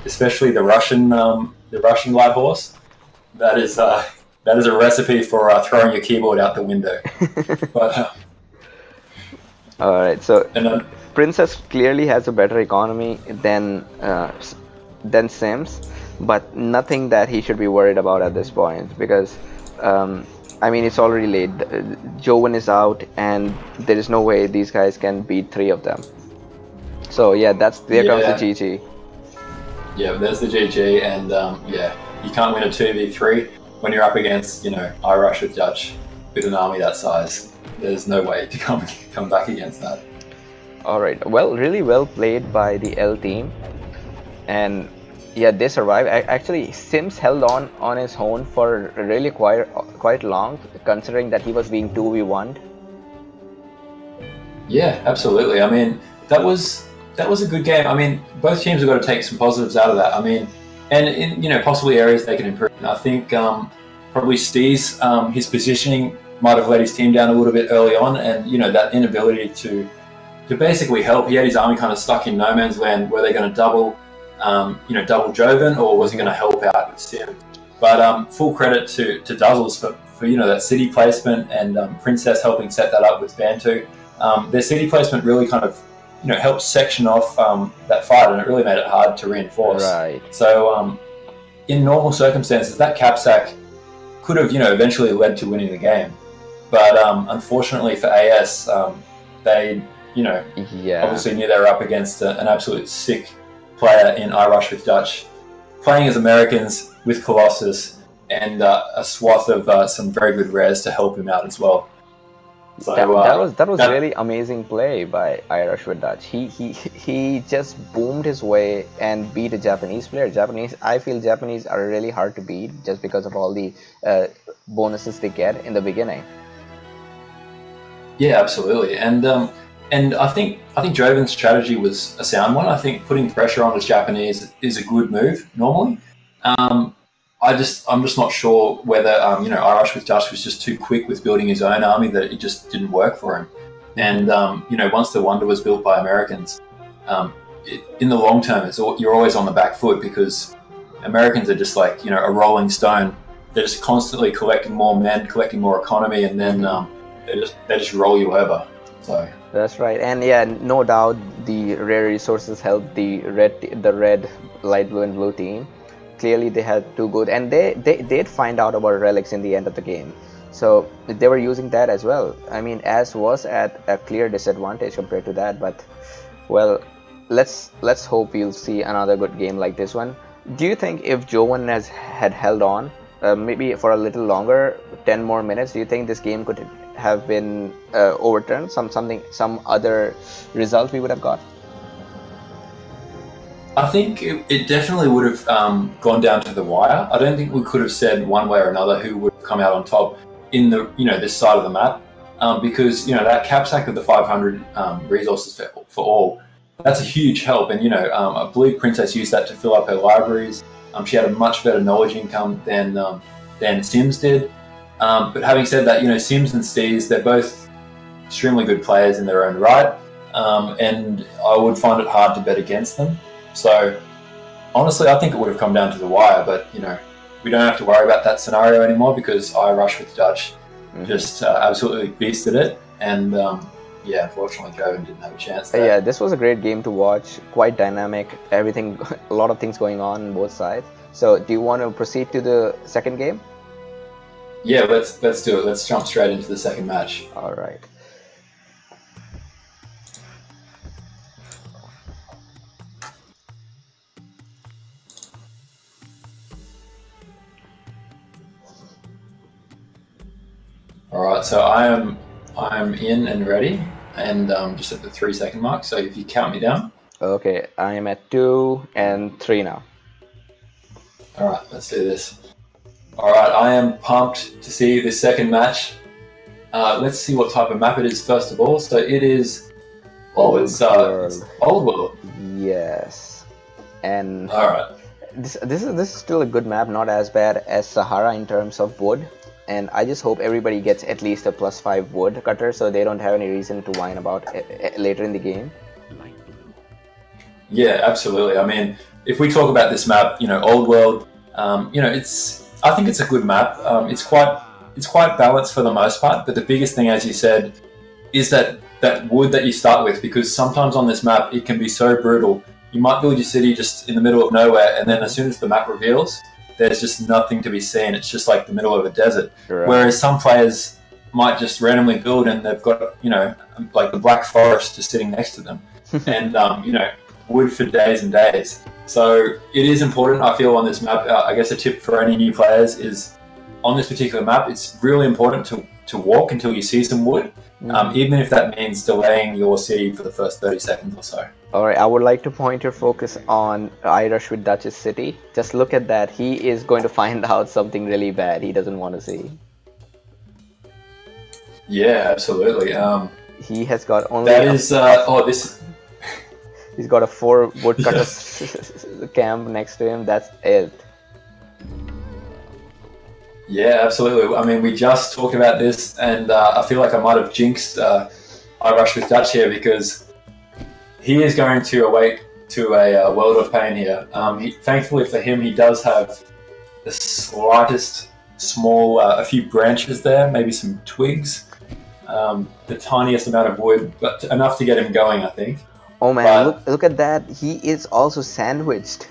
especially the Russian light horse. That is a recipe for throwing your keyboard out the window. But all right, so Princess clearly has a better economy than Sims, but nothing that he should be worried about at this point because I mean, it's already late. Joven is out, and there is no way these guys can beat 3 of them. So yeah, there comes the GG. Yeah, there's the GG, and yeah, you can't win a 2v3 when you're up against, you know, Irish with Dutch with an army that size. There's no way to come back against that. All right, well, really well played by the L team, and yeah, they survived. Actually, Sims held on his own for really quite long, considering that he was being 2v1'd. Yeah, absolutely. I mean, that was a good game. I mean, both teams have got to take some positives out of that. I mean, and in, you know, possibly areas they can improve. And I think probably Steve's his positioning might have let his team down a little bit early on, and you know, that inability to basically help. He had his army kind of stuck in no man's land. Were they going to double Joven, or was he going to help out with Sim? But full credit to Dazzles for you know, that city placement, and Princess helping set that up with Bantu. Their city placement really kind of, you know, helped section off that fight, and it really made it hard to reinforce. Right. So in normal circumstances, that capsack could have, you know, eventually led to winning the game. But unfortunately for AS, they, you know, obviously knew they were up against an absolute sick player in Irish with Dutch, playing as Americans with Colossus, and a swath of some very good rares to help him out as well. So, that was really amazing play by Irish with Dutch. He just boomed his way and beat a Japanese player. I feel Japanese are really hard to beat just because of all the bonuses they get in the beginning. Yeah, absolutely, and I think Joven's strategy was a sound one. I think putting pressure on his Japanese is a good move normally. I'm just not sure whether you know, Irish with Dutch was just too quick with building his own army, that it just didn't work for him. And you know, once the Wonder was built by Americans, in the long term, you're always on the back foot, because Americans are just like, you know, a rolling stone. They're just constantly collecting more men, collecting more economy, and then they just roll you over. So that's right, and yeah, no doubt the rare resources helped the red, light blue and blue team. Clearly they had too good, and they did find out about relics in the end of the game, so they were using that as well. I mean, As was at a clear disadvantage compared to that, but well, let's hope we'll see another good game like this one. Do you think if Joven had held on maybe for a little longer, 10 more minutes, do you think this game could have been overturned? Some other result we would have got? I think it definitely would have gone down to the wire. I don't think we could have said one way or another who would have come out on top in the this side of the map, because that cap sack of the 500 resources for all, that's a huge help. And I believe Princess used that to fill up her libraries. She had a much better knowledge income than Sims did. But having said that, Sims and Steez, they're both extremely good players in their own right, and I would find it hard to bet against them. So honestly, I think it would have come down to the wire, but we don't have to worry about that scenario anymore because I Rush with Dutch just absolutely beasted it, and unfortunately Joven didn't have a chance there. Yeah, this was a great game to watch, quite dynamic, everything, a lot of things going on both sides. So do you want to proceed to the second game? Yeah, let's do it. Let's jump straight into the second match. All right. All right, so I'm in and ready, and just at the 3-second mark. So if you count me down. Okay, I am at 2 and 3 now. All right, let's do this. All right, I am pumped to see this second match. Let's see what type of map it is first of all. So it is. It's Old World. Yes, and all right. This is still a good map, not as bad as Sahara in terms of wood. And I just hope everybody gets at least a +5 wood cutter, so they don't have any reason to whine about later in the game. Yeah, absolutely. I mean, if we talk about this map, Old World, I think it's a good map. It's quite balanced for the most part, but the biggest thing, as you said, is that wood that you start with, because sometimes on this map it can be so brutal. You might build your city just in the middle of nowhere, and then as soon as the map reveals, there's just nothing to be seen. It's just like the middle of a desert. Right. Whereas some players might just randomly build and they've got, like the Black Forest just sitting next to them and, wood for days and days. So it is important, I feel, on this map. I guess a tip for any new players is on this particular map, it's really important to walk until you see some wood, even if that means delaying your city for the first 30 seconds or so. Alright, I would like to point your focus on I Rush with Dutch's city. Just look at that. He is going to find out something really bad he doesn't want to see. Yeah, absolutely. He has got only... That is... this... He's got a 4 woodcutter camp next to him. That's it. Yeah, absolutely. I mean, we just talked about this, and I feel like I might have jinxed I Rush with Dutch here, because he is going to awake to a world of pain here. Thankfully for him, he does have the slightest a few branches there, maybe some twigs, the tiniest amount of wood, but enough to get him going, I think. Oh man, look at that. He is also sandwiched.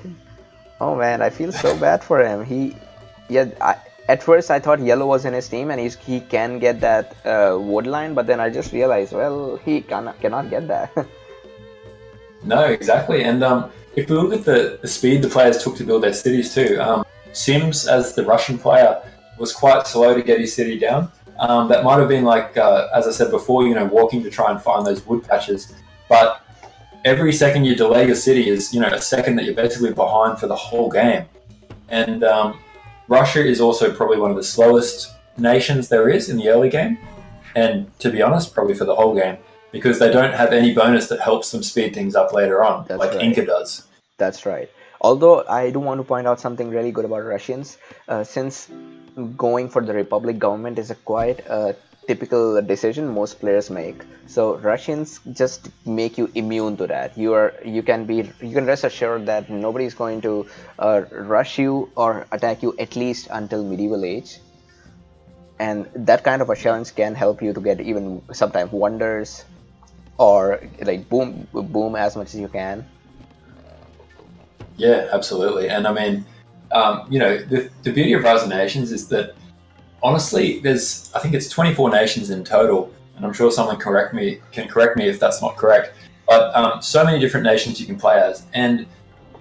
Oh man, I feel so bad for him. At first I thought yellow was in his team and he can get that wood line, but then I just realized, well, he cannot get that. No, exactly. And if we look at the speed the players took to build their cities too, Sims, as the Russian player, was quite slow to get his city down. That might have been like, as I said before, walking to try and find those wood patches. But every second you delay your city is, a second that you're basically behind for the whole game. And Russia is also probably one of the slowest nations there is in the early game. And to be honest, probably for the whole game, because they don't have any bonus that helps them speed things up later on, like Inca does. That's right. Although I do want to point out something really good about Russians, since going for the Republic government is a quite typical decision most players make. So Russians just make you immune to that. You can rest assured that nobody is going to rush you or attack you at least until medieval age. And that kind of assurance can help you to get even sometimes wonders, or like boom as much as you can. Yeah, absolutely. And I mean, the beauty of Rise of Nations is that honestly, I think it's 24 nations in total, and I'm sure someone can correct me if that's not correct. But so many different nations you can play as, and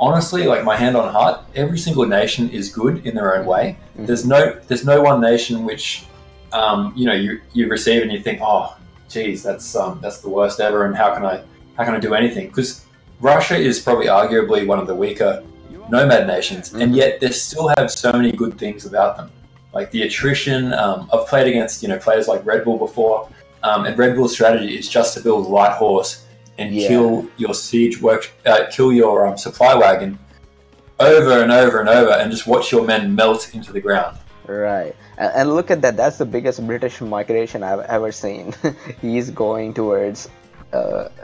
honestly, like my hand on heart, every single nation is good in their own way. Mm-hmm. There's no one nation which you receive and you think, oh, geez, that's the worst ever, and how can I do anything? Because Russia is probably arguably one of the weaker nomad nations, and yet they still have so many good things about them, like the attrition. I've played against players like Red Bull before, and Red Bull's strategy is just to build light horse and kill your kill your supply wagon over and over and over, and just watch your men melt into the ground. Right, and look at that. That's the biggest British migration I've ever seen. He's going towards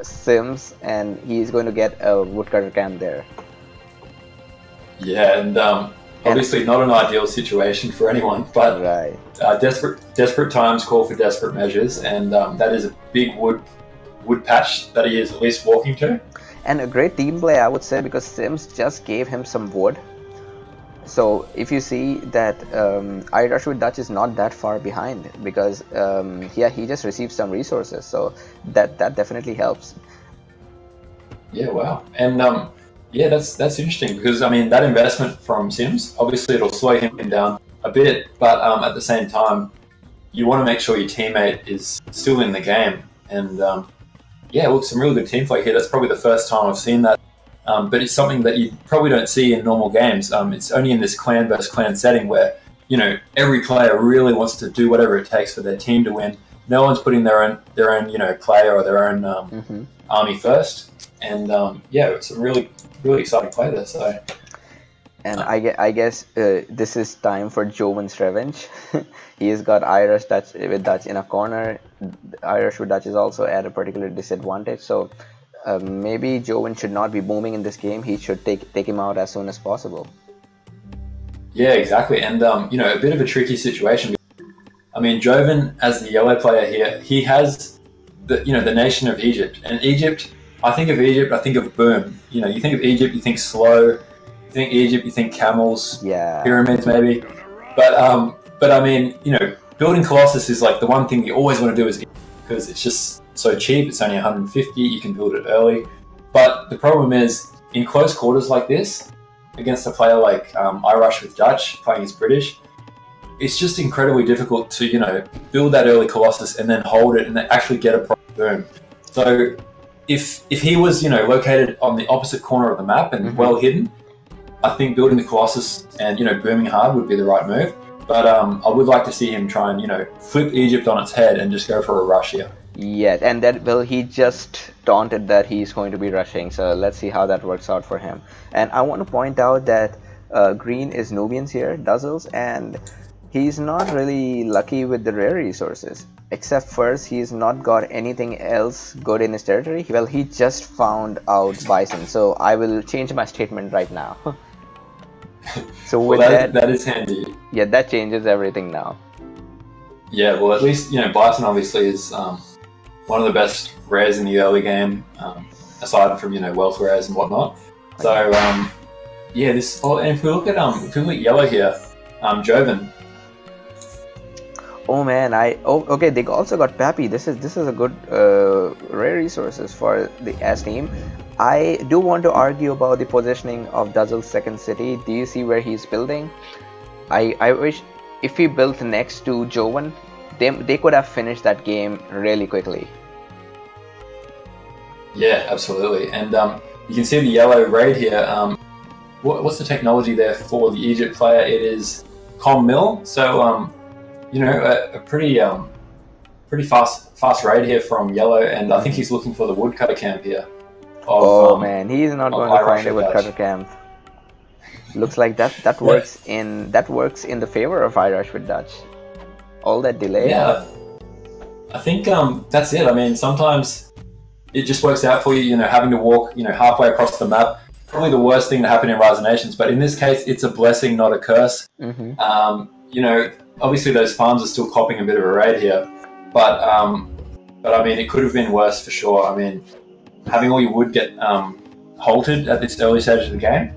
Sims, and he's going to get a woodcutter camp there. Yeah, and obviously not an ideal situation for anyone, but right. Desperate times call for desperate measures, and that is a big wood patch that he is at least walking to. And a great team play, I would say, because Sims just gave him some wood. So if you see that Irish with Dutch is not that far behind, because he just received some resources, so that definitely helps. Yeah, wow. And yeah, that's interesting, because I mean, that investment from Sims, obviously it'll slow him down a bit, but at the same time, you want to make sure your teammate is still in the game. And yeah, look, some really good team play here. That's probably the first time I've seen that. But it's something that you probably don't see in normal games. It's only in this clan versus clan setting where, every player really wants to do whatever it takes for their team to win. No one's putting their own player or their own army first. And yeah, it's a really, really exciting play there. So, and I guess this is time for Jovan's revenge. He's got Irish with Dutch in a corner. Irish with Dutch is also at a particular disadvantage. So maybe Jovan should not be booming in this game. He should take him out as soon as possible. Yeah, exactly. And a bit of a tricky situation. I mean, Jovan, as the yellow player here, he has the nation of Egypt. And Egypt, I think of Egypt, I think of boom. You think of Egypt, you think slow. You think Egypt, you think camels, pyramids maybe. But I mean, building Colossus is like the one thing you always want to do, is because it's just so cheap. It's only 150. You can build it early. But the problem is, in close quarters like this, against a player like Irish with Dutch playing as British, it's just incredibly difficult to build that early Colossus and then hold it and then actually get a proper boom. So if he was located on the opposite corner of the map and well hidden, I think building the Colossus and booming hard would be the right move. But I would like to see him try and flip Egypt on its head and just go for a rush here. Yeah, and he just taunted that he's going to be rushing, so let's see how that works out for him. And I want to point out that green is Nubians here, Duzzles, and he's not really lucky with the rare resources. Except first, he's not got anything else good in his territory. Well, he just found out Bison, so I will change my statement right now. So with that is handy. Yeah, that changes everything now. Yeah, well, at least Bison obviously is one of the best rares in the early game, aside from wealth rares and whatnot. So yeah, this. Oh, and if we look at yellow here, Jovan. Oh man, okay. They also got Pappy. This is a good rare resources for the S team. I do want to argue about the positioning of Duzzle's second city. Do you see where he's building? I wish if he built next to Jovan, they could have finished that game really quickly. Yeah, absolutely. And you can see the yellow raid here. What's the technology there for the Egypt player? It is Com Mill. So a pretty fast raid here from yellow, and I think he's looking for the woodcutter camp here. Man, he's not going to find a woodcutter camp. Looks like that works in the favor of Irish with Dutch. All that delay. Yeah, I think that's it. I mean, sometimes it just works out for you. Having to walk halfway across the map, probably the worst thing to happen in Rise of Nations. But in this case, it's a blessing, not a curse. Obviously those farms are still copping a bit of a raid here, but I mean, it could have been worse for sure. I mean, having all your wood get halted at this early stage of the game,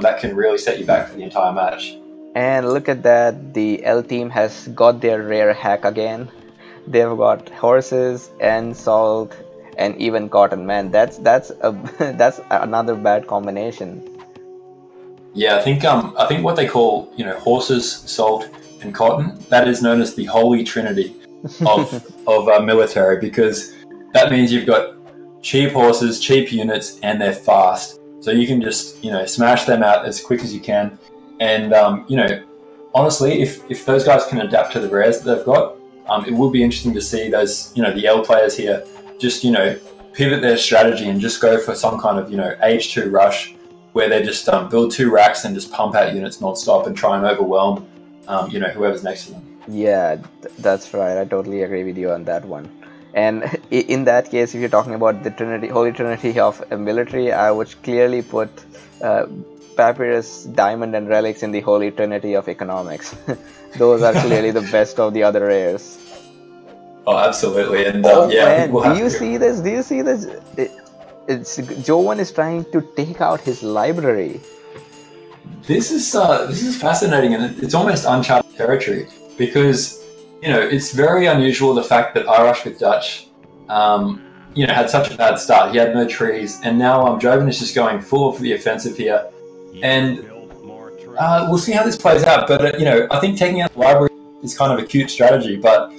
that can really set you back for the entire match. And look at that, the L team has got their rare hack again. They've got horses and salt and even cotton. Man, that's another bad combination. Yeah, I think what they call horses, salt, and cotton. That is known as the holy trinity of military, because that means you've got cheap horses, cheap units, and they're fast. So you can just, smash them out as quick as you can. And, honestly, if those guys can adapt to the rares that they've got, it would be interesting to see those, the L players here just, pivot their strategy and just go for some kind of, age 2 rush where they just build 2 racks and just pump out units non-stop and try and overwhelm, whoever's next to them. Yeah, that's right. I totally agree with you on that one. And in that case, if you're talking about the holy trinity of a military, I would clearly put papyrus, diamond, and relics in the holy trinity of economics. Those are clearly the best of the other rares. Oh, absolutely. And man, do you see this? Do you see this? Jovan is trying to take out his library. This is fascinating, and it's almost uncharted territory, because it's very unusual, the fact that Irish with Dutch, had such a bad start. He had no trees, and now Jovan is just going full for the offensive here. And we'll see how this plays out. But, I think taking out the library is kind of a cute strategy, but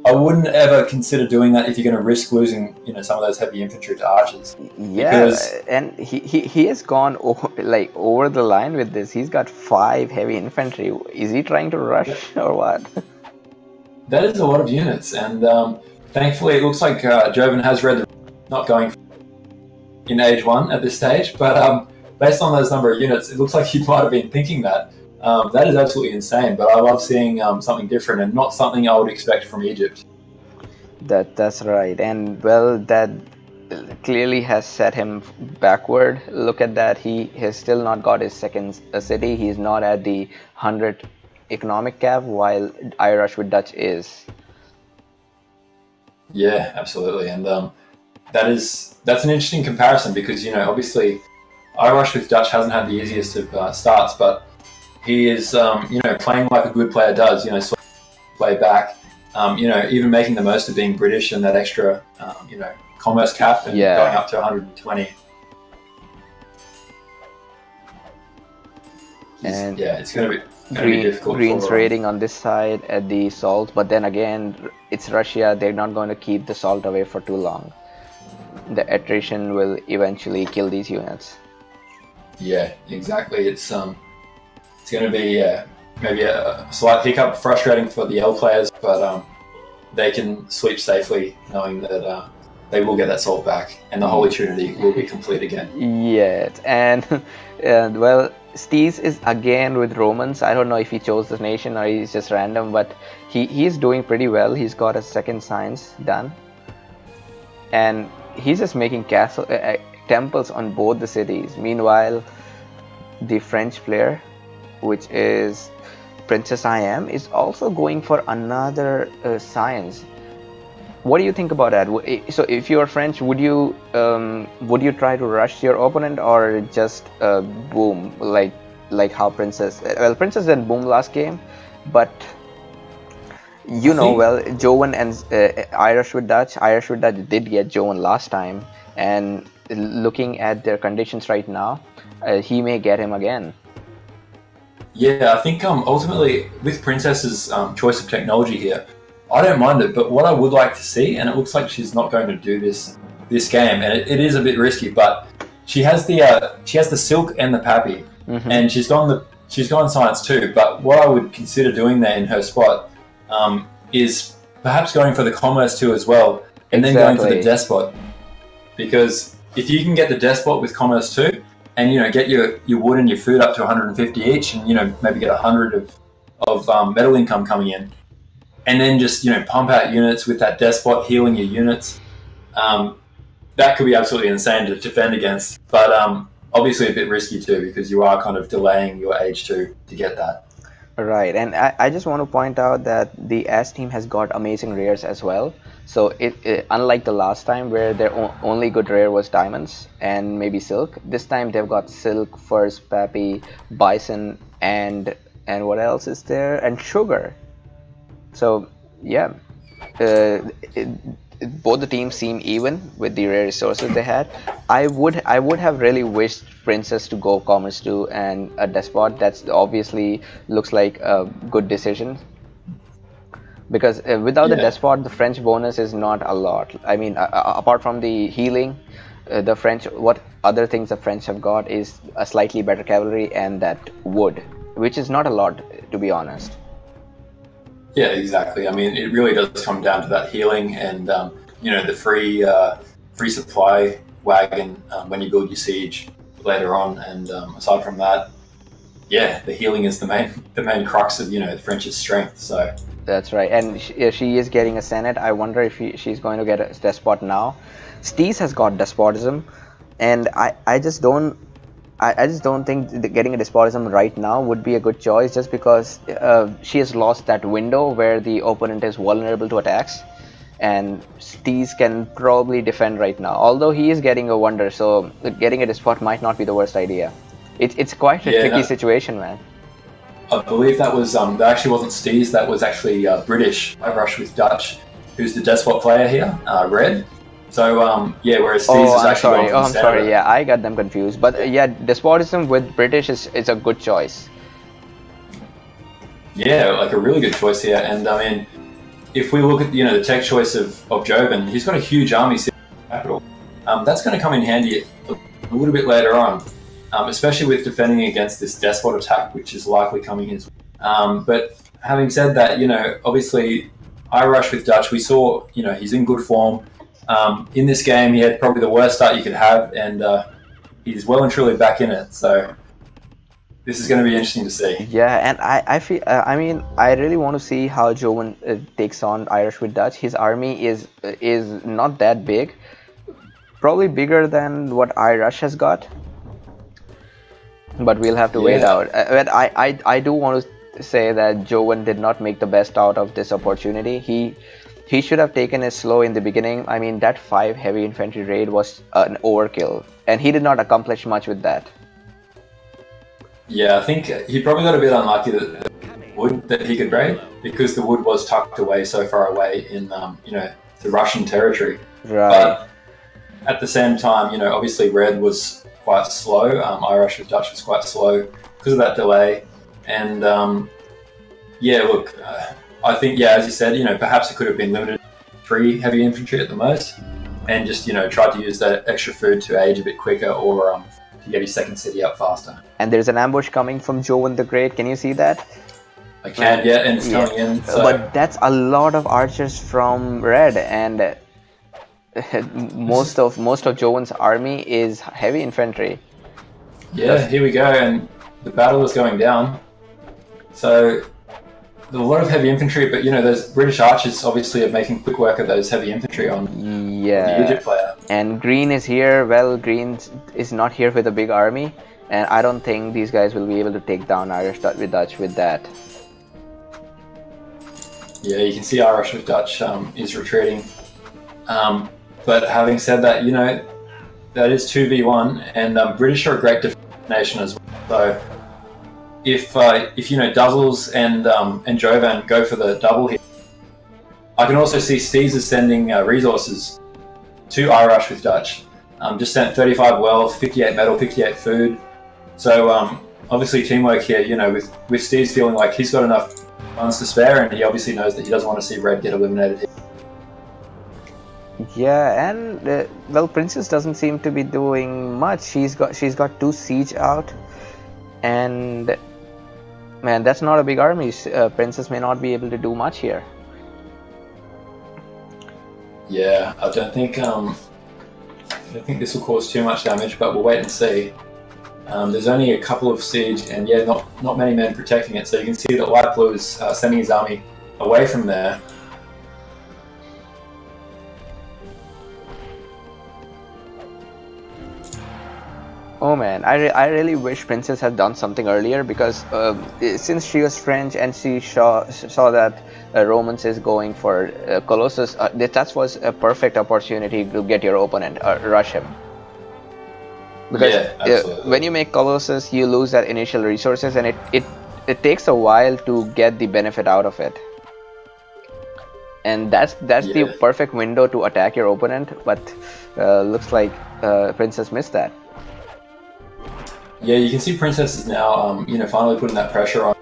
I wouldn't ever consider doing that if you're going to risk losing, some of those heavy infantry to archers. Yeah, and he has gone over the line with this. He's got 5 heavy infantry. Is he trying to rush or what? That is a lot of units, and thankfully it looks like Jovan has read the not going in age 1 at this stage, but based on those number of units, it looks like he might have been thinking that. That is absolutely insane, but I love seeing something different and not something I would expect from Egypt. That's right, and well, that clearly has set him backward. Look at that, he has still not got his second city. He's not at the 100 economic cap, while Irish with Dutch is. Yeah, absolutely, and that's an interesting comparison, because obviously Irish with Dutch hasn't had the easiest of starts, but he is playing like a good player does, play back, even making the most of being British and that extra commerce cap, and going up to 120. And it's going to be difficult. Green's raiding on this side at the salt, but then again, it's Russia. They're not going to keep the salt away for too long. The attrition will eventually kill these units. Yeah, exactly. It's going to be maybe a slight hiccup, frustrating for the L players, but they can sleep safely knowing that they will get that salt back, and the Holy Trinity will be complete again. Yeah, and well, Steez is again with Romans. I don't know if he chose the nation or he's just random, but he's doing pretty well. He's got a second science done, and he's just making temples on both the cities. Meanwhile, the French player, which is Princess I Am, is also going for another science. What do you think about that? So if you're French, would you try to rush your opponent, or just boom, like how Princess didn't boom last game, but Jovan and Irish with Dutch did get Jovan last time, and looking at their conditions right now, he may get him again. Yeah, I think ultimately with Princess's choice of technology here, I don't mind it, but what I would like to see, and it looks like she's not going to do this game, and it is a bit risky, but she has the silk and the pappy, and she's gone science too. But what I would consider doing there in her spot is perhaps going for the commerce too as well, and then going for the despot, because if you can get the despot with commerce too, and get your wood and your food up to 150 each, and maybe get 100 of metal income coming in, and then just pump out units with that despot healing your units, that could be absolutely insane to defend against. But obviously a bit risky too, because you are kind of delaying your age to get that. Right, and I just want to point out that the S team has got amazing rares as well. So it unlike the last time where their only good rare was diamonds and maybe silk, this time they've got silk, furs, pappy, bison, and what else is there? And sugar. So yeah, both the teams seem even with the rare resources they had. I would have really wished Princess to go commerce too and a despot. That's obviously looks like a good decision. because without the Yeah. Despot, the French bonus is not a lot. I mean, apart from the healing, the French, what other things the French have got is a slightly better cavalry and that wood, which is not a lot, to be honest. Yeah, exactly. I mean, it really does come down to that healing and the free supply wagon when you build your siege later on. And aside from that, yeah, the healing is the main crux of the French's strength. So That's right, and she is getting a Senate. I wonder if she's going to get a Despot now. Steez has got despotism, and I just don't. I just don't think getting a despotism right now would be a good choice, just because she has lost that window where the opponent is vulnerable to attacks, and Steez can probably defend right now. Although he is getting a wonder, so getting a despot might not be the worst idea. It's quite a tricky situation, man. I believe that was that actually wasn't Steez. That was actually British. I rush with Dutch, who's the despot player here, Red. So whereas Steez is actually I'm sorry. Yeah, I got them confused. But yeah, despotism with British is a good choice. Yeah, like a really good choice here. And I mean, if we look at the tech choice of Joven, he's got a huge army sitting in the capital. That's going to come in handy a little bit later on, especially with defending against this despot attack, which is likely coming his way. But having said that, obviously, I rush with Dutch. We saw, he's in good form. In this game, he had probably the worst start you could have, and he's well and truly back in it. So this is going to be interesting to see. Yeah, and I feel I mean I really want to see how Joven takes on Irish with Dutch. His army is not that big, probably bigger than what Irish has got, but we'll have to wait out. But I do want to say that Joven did not make the best out of this opportunity. He should have taken it slow in the beginning. I mean, that 5 heavy infantry raid was an overkill, and he did not accomplish much with that. Yeah, I think he probably got a bit unlucky that the wood that he could raid, because the wood was tucked away so far away in the Russian territory. Right. But at the same time, obviously Red was quite slow. Irish with Dutch was quite slow because of that delay. And look. I think, as you said, perhaps it could have been limited to 3 heavy infantry at the most, and just, tried to use that extra food to age a bit quicker, or to get his second city up faster. And there's an ambush coming from Joven the Great. Can you see that? I can, and it's coming in. So. But that's a lot of archers from Red, and most of Joven's army is heavy infantry. Yeah, here we go, and the battle is going down. So there's a lot of heavy infantry, but those British archers obviously are making quick work of those heavy infantry on the Egypt player. And Green is here. Well, Green is not here with a big army, and I don't think these guys will be able to take down Irish with Dutch with that. Yeah, you can see Irish with Dutch is retreating. But having said that, that is 2v1, and British are a great defensive nation as well. So if Duzzles and Jovan go for the double here, I can also see Steez is sending resources to Irish with Dutch. Just sent 35 wealth, 58 metal, 58 food. So obviously teamwork here. With Steez feeling like he's got enough funds to spare, and he obviously knows that he doesn't want to see Red get eliminated here. Yeah, and well, Princess doesn't seem to be doing much. She's got 2 siege out, and man, that's not a big army. Princess may not be able to do much here. Yeah, I don't think this will cause too much damage, but we'll wait and see. There's only a couple of siege, and not many men protecting it. So you can see that Light Blue is sending his army away from there. Oh man, I really wish Princess had done something earlier, because since she was French and she saw that Romans is going for Colossus, that was a perfect opportunity to get your opponent, rush him. Because when you make Colossus, you lose that initial resources, and it takes a while to get the benefit out of it. And that's the perfect window to attack your opponent, but looks like Princess missed that. Yeah, you can see Princess is now, finally putting that pressure on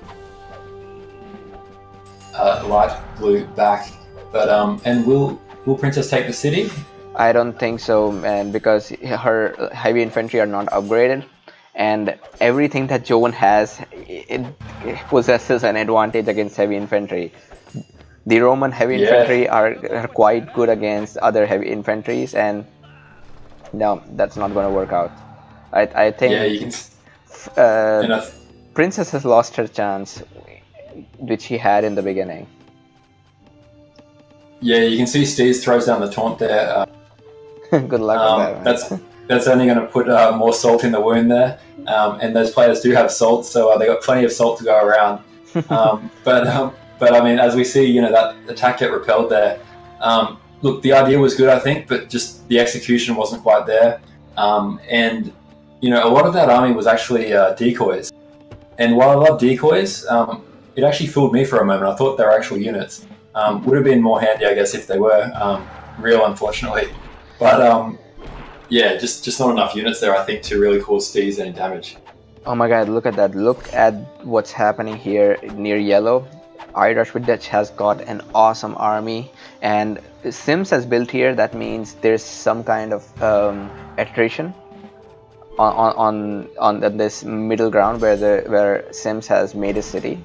blue back. But and will Princess take the city? I don't think so, man, because her heavy infantry are not upgraded, and everything that Joan has, it possesses an advantage against heavy infantry. The Roman heavy infantry are quite good against other heavy infantries, and no, that's not going to work out. I think you can. Princess has lost her chance, which she had in the beginning. Yeah, you can see Steez throws down the taunt there. Good luck with that. That's only going to put more salt in the wound there. And those players do have salt, so they got plenty of salt to go around. But I mean, as we see, that attack get repelled there. Look, the idea was good, I think, but just the execution wasn't quite there. And a lot of that army was actually decoys. And while I love decoys, it actually fooled me for a moment. I thought they were actual units. Would have been more handy, I guess, if they were real, unfortunately. But yeah, just not enough units there, I think, to really cause Steez any damage. Oh my god, look at that. Look at what's happening here near yellow. Irish Vidich has got an awesome army, and Sims has built here. That means there's some kind of attrition on this middle ground where Sims has made a city.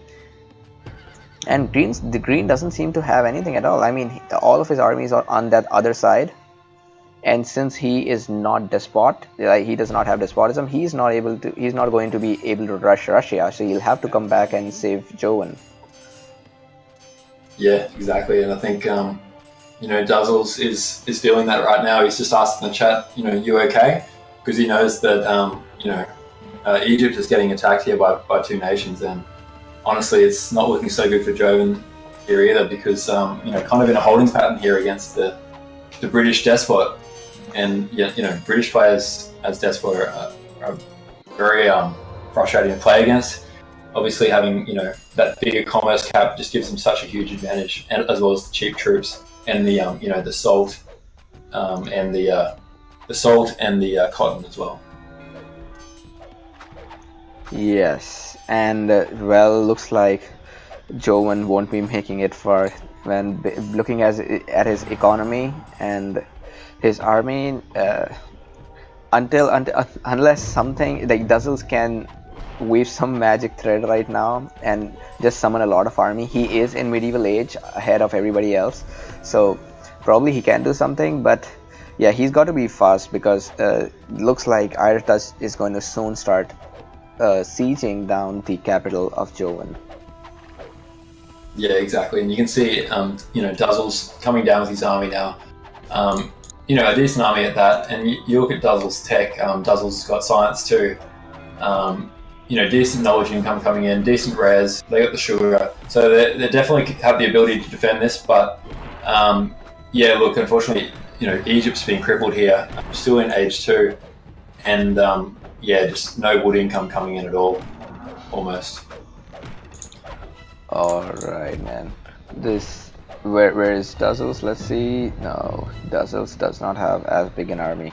And the green doesn't seem to have anything at all. I mean, all of his armies are on that other side, and since he is not despot, like he does not have despotism, he's not going to be able to rush Russia. So he'll have to come back and save Joan. Yeah, exactly. And I think Duzzles is feeling that right now. He's just asked in the chat, you okay? Because he knows that Egypt is getting attacked here by two nations, and honestly, it's not looking so good for Jovan here either, because kind of in a holding pattern here against the British despot, and British players as despot are very frustrating to play against. Obviously, having that bigger commerce cap just gives them such a huge advantage, and as well as the cheap troops and the the salt and the cotton as well. Yes, and well, looks like Jovan won't be making it far. When looking at his economy and his army, unless something like Duzzles can weave some magic thread right now and just summon a lot of army, he is in medieval age ahead of everybody else, so probably he can do something. But yeah, he's got to be fast, because looks like Irish Dutch is going to soon start sieging down the capital of Jovan. Yeah, exactly, and you can see Duzzles coming down with his army now. A decent army at that, and you look at Duzzles' tech. Duzzles got science too. Decent knowledge income coming in, decent res. They got the sugar, so they definitely have the ability to defend this. But yeah, look, unfortunately, Egypt's been crippled here. Still in age 2, and yeah, just no wood income coming in at all, almost. Alright, man. Where is Duzzles? Let's see. No, Duzzles does not have as big an army.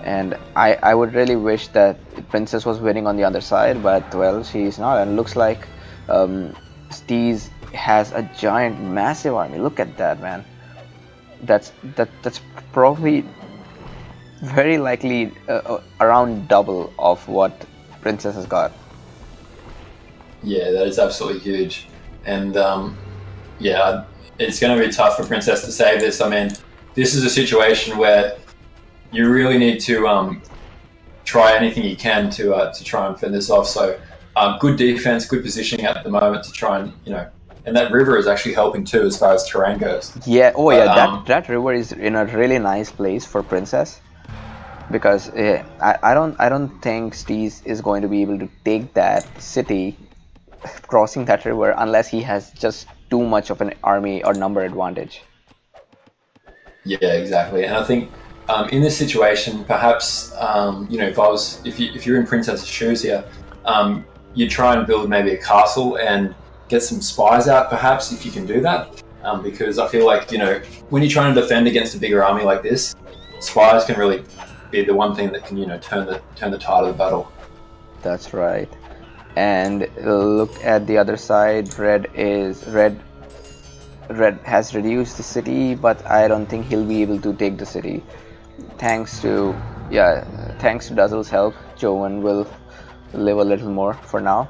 And I would really wish that Princess was winning on the other side, but well, she's not. And looks like Steez has a giant, massive army. Look at that, man. That's probably very likely around double of what Princess has got. Yeah, that is absolutely huge, and yeah, it's going to be tough for Princess to save this. I mean, this is a situation where you really need to try anything you can to try and fend this off. So, good defense, good positioning at the moment to try and and that river is actually helping too as far as terrain goes. Yeah, that river is in a really nice place for Princess, because I don't think Steez is going to be able to take that city crossing that river unless he has just too much of an army or number advantage. Yeah, exactly. And I think in this situation, perhaps if you're in Princess's shoes here, you try and build maybe a castle and get some spies out, perhaps, if you can do that. Because I feel like when you're trying to defend against a bigger army like this, spies can really be the one thing that can turn the tide of the battle. That's right. And look at the other side. Red Red has reduced the city, but I don't think he'll be able to take the city. Thanks to Dazzle's help, Joven will live a little more for now.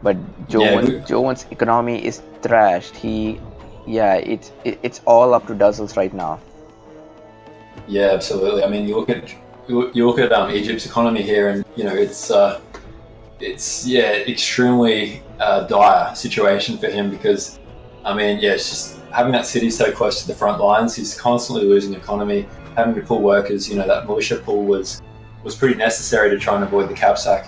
But Joven's economy is thrashed. It's all up to Dazzle's right now. Yeah, absolutely. I mean, you look at Egypt's economy here, and it's extremely dire situation for him because, I mean, it's just having that city so close to the front lines. He's constantly losing economy, having to pull workers. That militia pull was pretty necessary to try and avoid the cap sack,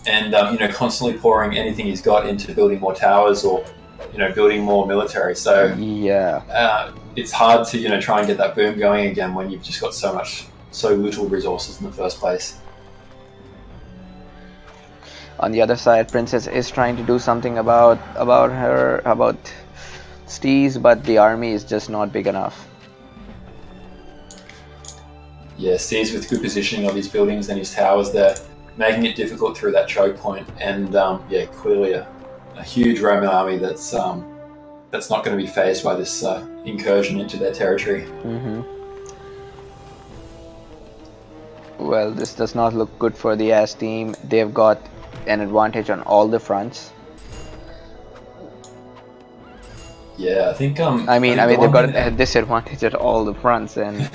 and constantly pouring anything he's got into building more towers or building more military. So it's hard to try and get that boom going again when you've just got so little resources in the first place. On the other side, Princess is trying to do something about Steez, but the army is just not big enough. Yeah, Steez with good positioning of his buildings and his towers there, making it difficult through that choke point, and clearly a huge Roman army that's not going to be phased by this incursion into their territory. Well, this does not look good for the AS team. They've got an advantage on all the fronts. Yeah, I think. I mean, they've got a disadvantage at all the fronts, and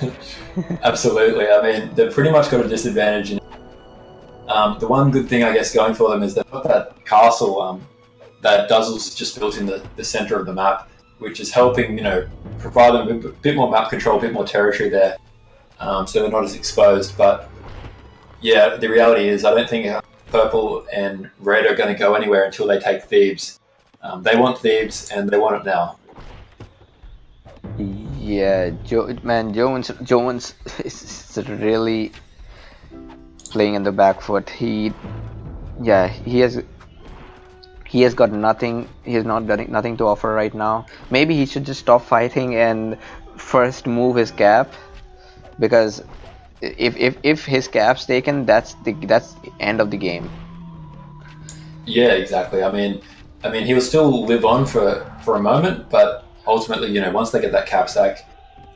absolutely. I mean, they've pretty much got a disadvantage. The one good thing, I guess, going for them is they've got that castle that Dazzle's just built in the center of the map, which is helping, provide them a bit more map control, a bit more territory there, so they're not as exposed. But yeah, the reality is, I don't think Purple and Red are going to go anywhere until they take Thebes. They want Thebes, and they want it now. Yeah, Jones is really playing in the back foot. He has got nothing. He has not got nothing to offer right now. Maybe he should just stop fighting and first move his cap, because if his cap's taken, that's the end of the game. Yeah, exactly. I mean, he'll still live on for a moment, but ultimately, once they get that cap sack,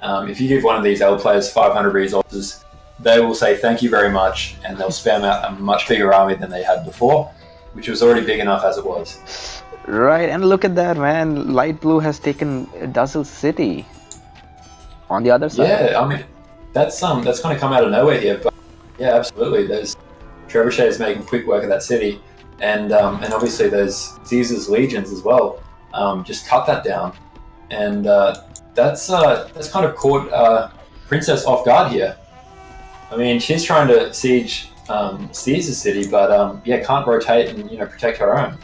if you give one of these L players 500 resources, they will say thank you very much, and they'll spam out a much bigger army than they had before, which was already big enough as it was. Right, and look at that, man. Light Blue has taken Dazzle City on the other side. Yeah, I mean, that's kind of come out of nowhere here, but yeah, absolutely. There's Trebuchet is making quick work of that city, and obviously there's Caesar's legions as well. Just cut that down, and that's kind of caught Princess off guard here. I mean, she's trying to siege Caesar's city, but can't rotate and protect her own.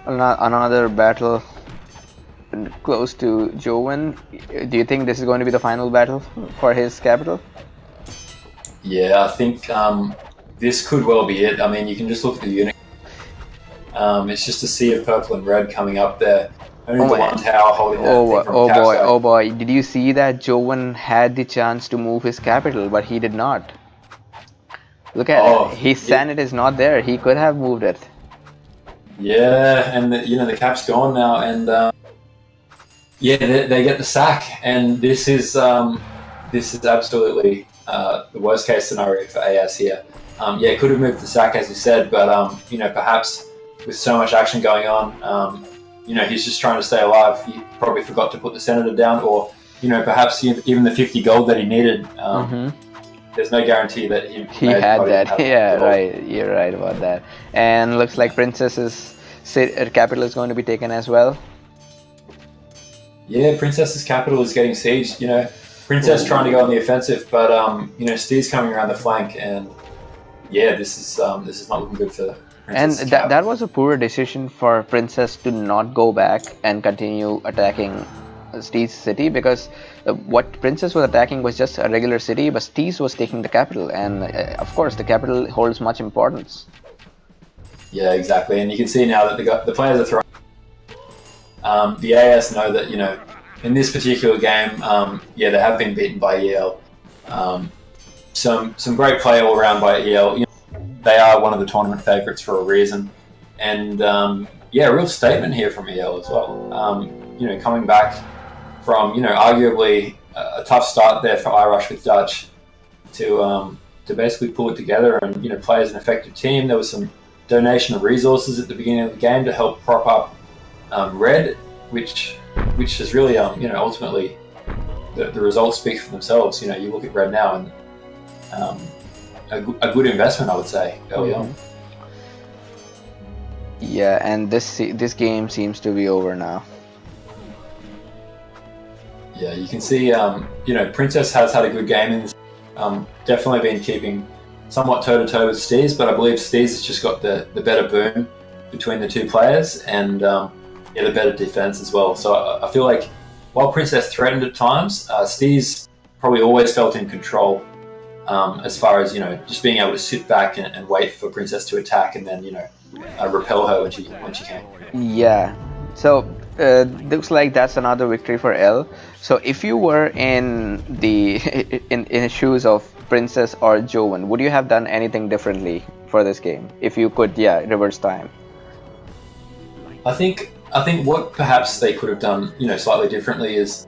Another battle close to Joven. Do you think this is going to be the final battle for his capital? Yeah, I think this could well be it. I mean, you can just look at the unit. It's just a sea of purple and red coming up there. Only the one tower holding that thing from oh boy! Did you see that Joven had the chance to move his capital, but he did not? Look at it. His Senate is not there. He could have moved it. Yeah, and the cap's gone now, and they get the sack, and this is absolutely the worst case scenario for AS here. It could have moved the sack, as you said, but perhaps with so much action going on, he's just trying to stay alive. He probably forgot to put the senator down, or perhaps even the 50 gold that he needed. There's no guarantee that he had that. Yeah, right. You're right about that. And looks like Princess's capital is going to be taken as well. Yeah, Princess's capital is getting sieged. Princess trying to go on the offensive, but Steve's coming around the flank, and this is not looking good for Princess. And that was a poor decision for Princess to not go back and continue attacking Steve's city, because what Princess was attacking was just a regular city, but Steve was taking the capital, and of course the capital holds much importance. Yeah, exactly, and you can see now that the players are throwing. The AS know that in this particular game, they have been beaten by EL. Some great play all around by EL. They are one of the tournament favourites for a reason. And yeah, a real statement here from EL as well. Coming back from arguably a tough start there for iRush with Dutch to basically pull it together and play as an effective team. There was some donation of resources at the beginning of the game to help prop up Red, which is really ultimately the results speak for themselves. You look at Red now and a good investment, I would say, early on. Yeah, and this game seems to be over now. Yeah, you can see, Princess has had a good game and definitely been keeping somewhat toe-to-toe with Steez, but I believe Steez has just got the better boom between the two players and the better defense as well. So I feel like while Princess threatened at times, Steez probably always felt in control as far as, just being able to sit back and wait for Princess to attack and then, repel her when she can. Yeah, so looks like that's another victory for L. So if you were in the in shoes of Princess or Joven, would you have done anything differently for this game if you could reverse time? I think what perhaps they could have done slightly differently is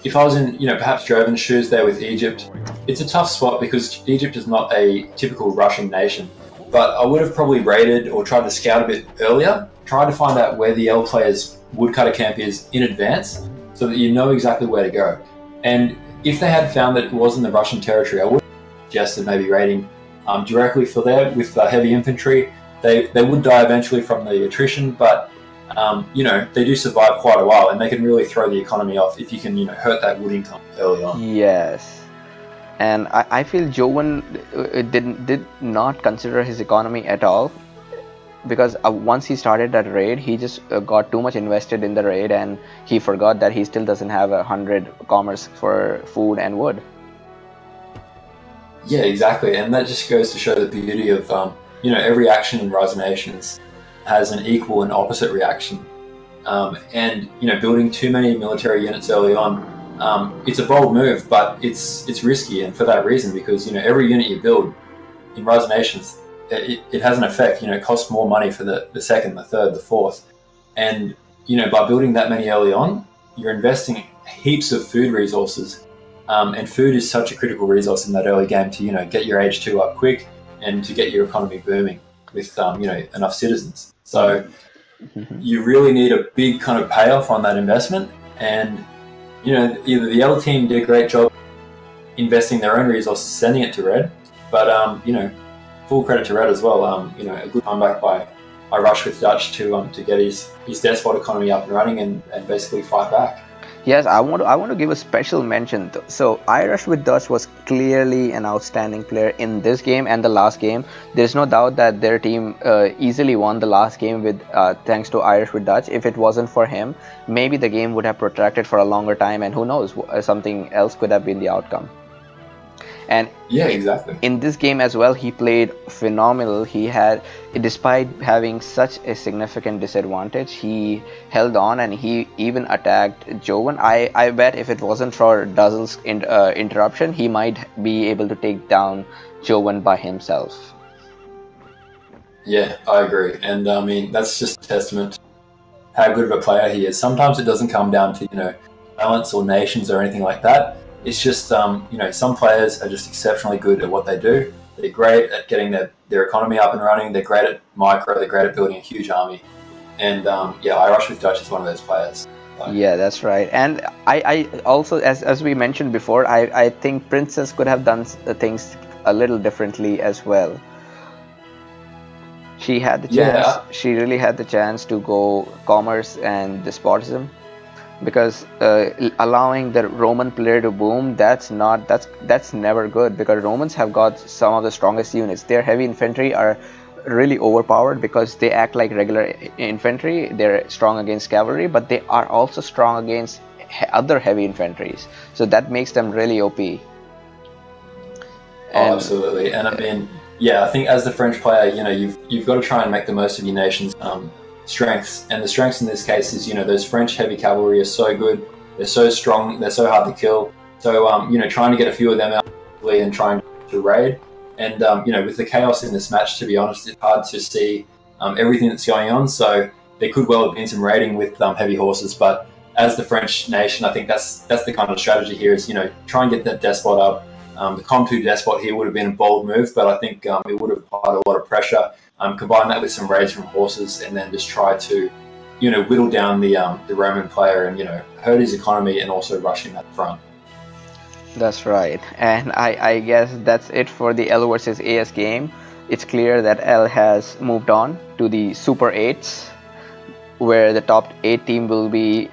if I was in perhaps Joven's shoes there with Egypt, it's a tough spot because Egypt is not a typical Russian nation. But I would have probably raided or tried to scout a bit earlier, tried to find out where the L players' woodcutter camp is in advance so that you know exactly where to go. And if they had found that it was in the Russian territory, I would have suggested maybe raiding directly for there with heavy infantry. They would die eventually from the attrition, but they do survive quite a while and they can really throw the economy off if you can hurt that wood income early on. Yes. And I feel Joven did not consider his economy at all, because once he started that raid, he just got too much invested in the raid and he forgot that he still doesn't have 100 commerce for food and wood. Yeah, exactly, and that just goes to show the beauty of every action in Rise of Nations has an equal and opposite reaction, and building too many military units early on. It's a bold move, but it's risky, and for that reason, because every unit you build in Rise of Nations, it has an effect. It costs more money for the second, the third, the fourth, and by building that many early on, you're investing heaps of food resources, and food is such a critical resource in that early game to get your H2 up quick and to get your economy booming with enough citizens. So you really need a big kind of payoff on that investment, and either the L team did a great job investing their own resources, sending it to Red, but full credit to Red as well. A good comeback by iRush with Dutch to get his despot economy up and running and basically fight back. Yes, I want to give a special mention. So iRush with Dutch was clearly an outstanding player in this game and the last game. There's no doubt that their team easily won the last game with thanks to iRush with Dutch. If it wasn't for him, maybe the game would have protracted for a longer time, and who knows, something else could have been the outcome. And yeah, exactly. In this game as well, he played phenomenal. He had, despite having such a significant disadvantage, he held on and he even attacked Joven. I bet if it wasn't for Duzzle's interruption, he might be able to take down Joven by himself. Yeah, I agree. And I mean, that's just a testament to how good of a player he is. Sometimes it doesn't come down to, talents or nations or anything like that. It's just, some players are just exceptionally good at what they do. They're great at getting their economy up and running. They're great at micro. They're great at building a huge army. And, iRush with Dutch is one of those players. So. Yeah, that's right. And I also, as we mentioned before, I think Princess could have done things a little differently as well. She had the chance. Yeah. She really had the chance to go commerce and despotism. Because allowing the Roman player to boom, that's never good, because Romans have got some of the strongest units. Their heavy infantry are really overpowered because they act like regular infantry. They're strong against cavalry, but they are also strong against other heavy infantries. So that makes them really OP. Absolutely. And I mean, yeah, I think as the French player, you've got to try and make the most of your nation's strengths, and the strengths in this case is those French heavy cavalry are so good, they're so strong, they're so hard to kill. So trying to get a few of them out and trying to raid, and with the chaos in this match, to be honest, it's hard to see everything that's going on. So there could well have been some raiding with heavy horses, but as the French nation, I think that's the kind of strategy here is, try and get that despot up. The Com2 despot here would have been a bold move, but I think it would have applied a lot of pressure. Combine that with some raids from horses, and then just try to, whittle down the Roman player and, hurt his economy and also rushing that front. That's right. And I guess that's it for the L versus AS game. It's clear that L has moved on to the Super 8s, where the top 8 team will be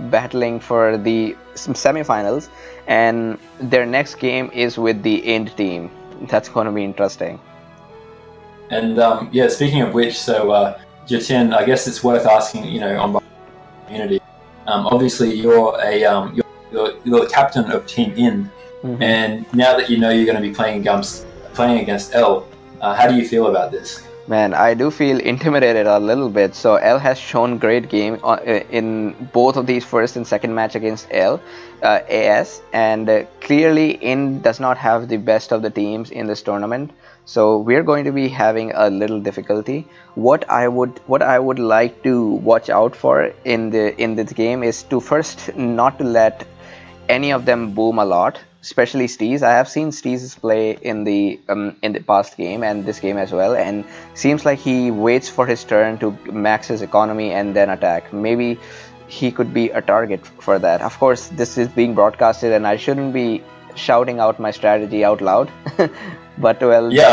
battling for the semifinals, and their next game is with the Ind team. That's going to be interesting. And speaking of which, so Jatin, I guess it's worth asking, on behalf of the community. Obviously, you're the captain of Team Ind, and now that you're going to be playing against L, how do you feel about this? Man, I do feel intimidated a little bit. So L has shown great game in both of these first and second match against AS, and clearly Ind does not have the best of the teams in this tournament. So we're going to be having a little difficulty. What I would like to watch out for in this game is to first not to let any of them boom a lot, especially Steez. I have seen Steez play in the past game and this game as well, and seems like he waits for his turn to max his economy and then attack. Maybe he could be a target for that. Of course, this is being broadcasted, and I shouldn't be shouting out my strategy out loud. But well, yeah,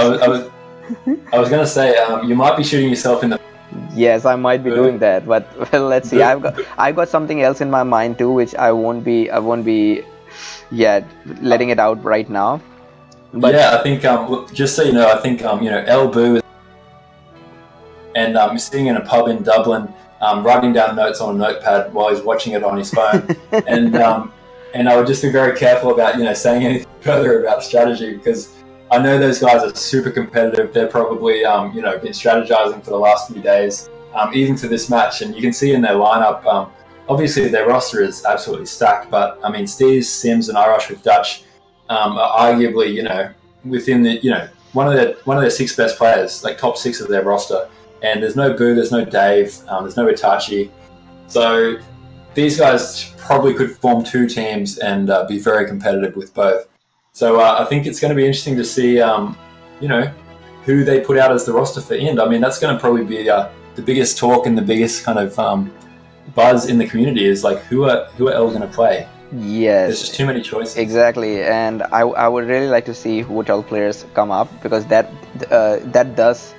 I was gonna say you might be shooting yourself in the. Yes, I might be doing that, but well, let's see. I've got something else in my mind too, which I won't be letting it out right now. But yeah, I think just so you know, I think El Boo and sitting in a pub in Dublin, writing down notes on a notepad while he's watching it on his phone, and I would just be very careful about saying anything further about strategy, because I know those guys are super competitive. They're probably been strategizing for the last few days, even for this match, and you can see in their lineup. Obviously, their roster is absolutely stacked, but I mean, Steez, Sims, and Irish with Dutch are arguably within the one of their 6 best players, like top 6 of their roster. And there's no Boo, there's no Dave, there's no Itachi. So these guys probably could form 2 teams and be very competitive with both. So I think it's going to be interesting to see, who they put out as the roster for Ind. I mean, that's going to probably be the biggest talk and the biggest kind of buzz in the community is like, who are L going to play? Yes, there's just too many choices. Exactly, and I would really like to see who L players come up, because that does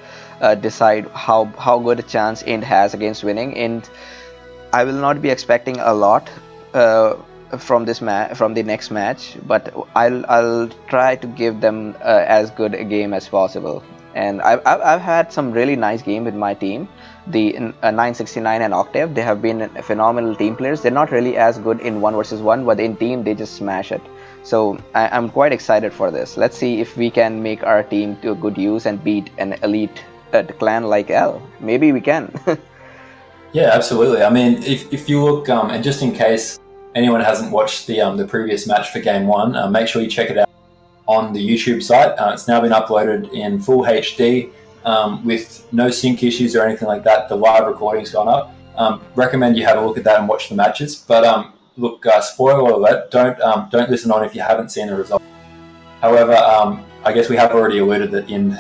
decide how good a chance Ind has against winning. And I will not be expecting a lot from the next match, but I'll try to give them as good a game as possible. And I've had some really nice game with my team, the 969 and Octave. They have been phenomenal team players. They're not really as good in 1 versus 1, but in team they just smash it. So I'm quite excited for this. Let's see if we can make our team to good use and beat an elite clan like L. Maybe we can. Yeah, absolutely. I mean, if you look, and just in case anyone hasn't watched the previous match for Game 1, make sure you check it out on the YouTube site. It's now been uploaded in full HD with no sync issues or anything like that. The live recording's gone up. Recommend you have a look at that and watch the matches. But look, spoiler alert, don't listen on if you haven't seen the result. However, I guess we have already alluded that Ind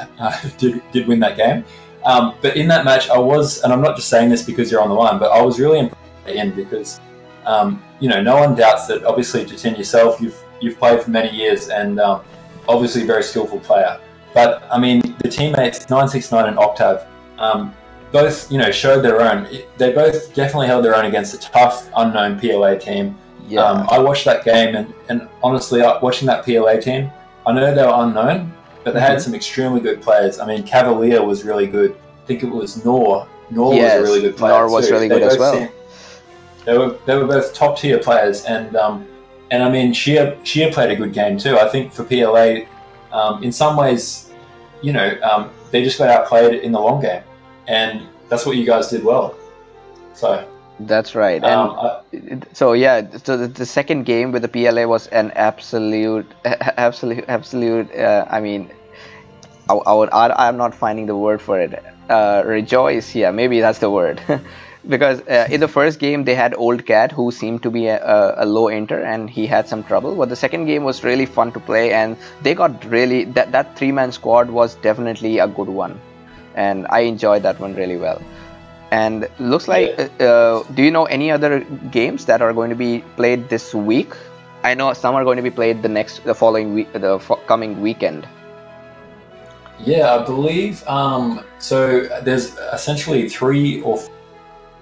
did win that game. But in that match, I was, and I'm not just saying this because you're on the line, but I was really impressed with Ind because, no one doubts that obviously Jatin yourself, you've played for many years and obviously a very skillful player. But I mean, the teammates 969 and Octave, both showed their own. They both definitely held their own against a tough, unknown PLA team. Yeah. I watched that game, and honestly, watching that PLA team, I know they were unknown, but they had some extremely good players. I mean, Cavalier was really good. I think it was Nor. Nor was a really good player. Nor was really good as well. They were both top tier players, and I mean, Shia played a good game too. I think for PLA, in some ways, they just got outplayed in the long game, and that's what you guys did well. So that's right. And so the second game with the PLA was an absolute. I mean, I'm not finding the word for it. rejoice. Yeah, maybe that's the word. Because in the first game they had Old Cat, who seemed to be a low inter, and he had some trouble. But the second game was really fun to play, and they got really that 3-man squad was definitely a good one, and I enjoyed that one really well. And looks like, Yeah. do you know any other games that are going to be played this week? I know some are going to be played the following week, coming weekend. Yeah, I believe. So there's essentially 3 or 4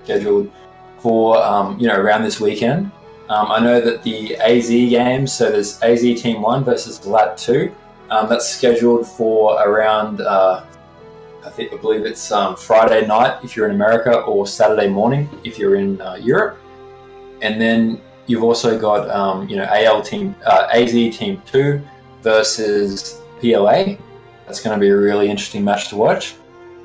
scheduled for around this weekend. I know that the AZ games. So there's AZ Team 1 versus Lat 2. That's scheduled for around. I believe it's Friday night if you're in America, or Saturday morning if you're in Europe. And then you've also got AZ Team 2 versus PLA. That's going to be a really interesting match to watch.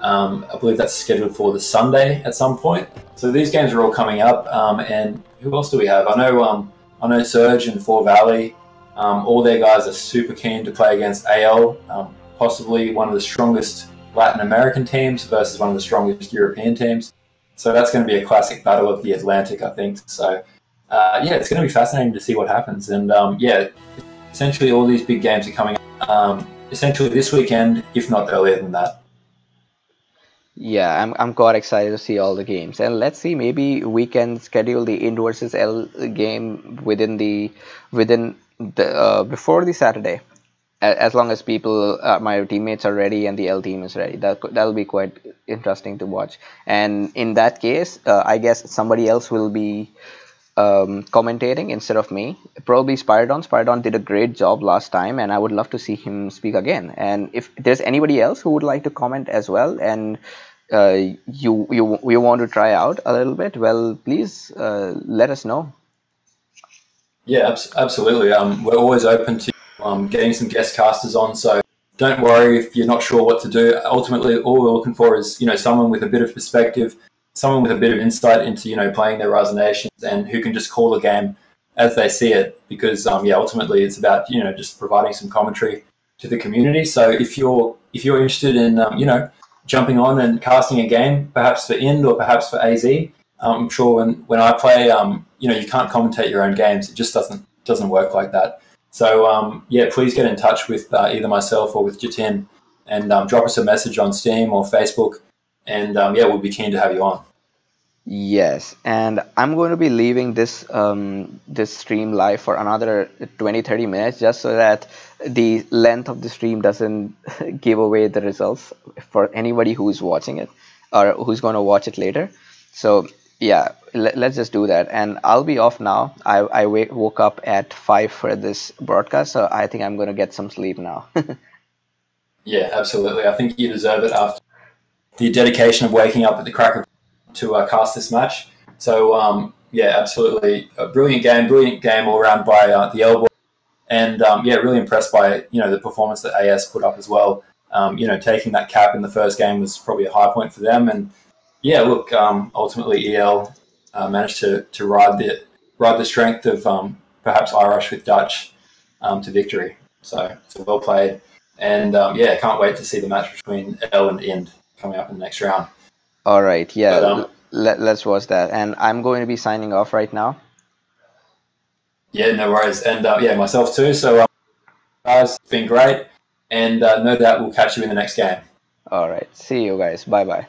I believe that's scheduled for the Sunday at some point. So these games are all coming up. And who else do we have? I know Surge and Four Valley. All their guys are super keen to play against AL, possibly one of the strongest Latin American teams versus one of the strongest European teams. So that's going to be a classic battle of the Atlantic, I think. So it's going to be fascinating to see what happens. And essentially all these big games are coming up essentially this weekend, if not earlier than that. Yeah, I'm quite excited to see all the games, and let's see, maybe we can schedule the Ind versus L game within the before the Saturday, as long as people, my teammates are ready and the L team is ready. That'll be quite interesting to watch. And in that case, I guess somebody else will be commentating instead of me. Probably Spiridon. Spiridon did a great job last time, and I would love to see him speak again. And if there's anybody else who would like to comment as well, and you want to try out a little bit, well, please let us know. Yeah, absolutely. We're always open to getting some guest casters on. So don't worry if you're not sure what to do. Ultimately, all we're looking for is someone with a bit of perspective, someone with a bit of insight into playing their Rise Nations, and who can just call the game as they see it. Because ultimately it's about just providing some commentary to the community. So if you're interested in jumping on and casting a game, perhaps for Ind or perhaps for AZ, I'm sure when I play, you can't commentate your own games. It just doesn't work like that. So please get in touch with either myself or with Jatin, and drop us a message on Steam or Facebook, and we'll be keen to have you on. Yes, and I'm going to be leaving this this stream live for another 20-30 minutes, just so that the length of the stream doesn't give away the results for anybody who's watching it or who's going to watch it later. So yeah, let's just do that, and I'll be off now. I woke up at 5 for this broadcast, so I think I'm going to get some sleep now. Yeah, absolutely. I think you deserve it after the dedication of waking up at the crack of to cast this match. So absolutely a brilliant game all around by the L boys, and really impressed by the performance that AS put up as well. Taking that cap in the first game was probably a high point for them, and ultimately EL managed to ride the strength of perhaps Irish with Dutch to victory. So well played, and can't wait to see the match between L and Ind coming up in the next round. All right, yeah, but, let's watch that, and I'm going to be signing off right now. Yeah, no worries, and myself too. So guys, it's been great, and no doubt we'll catch you in the next game. All right, see you guys. Bye bye.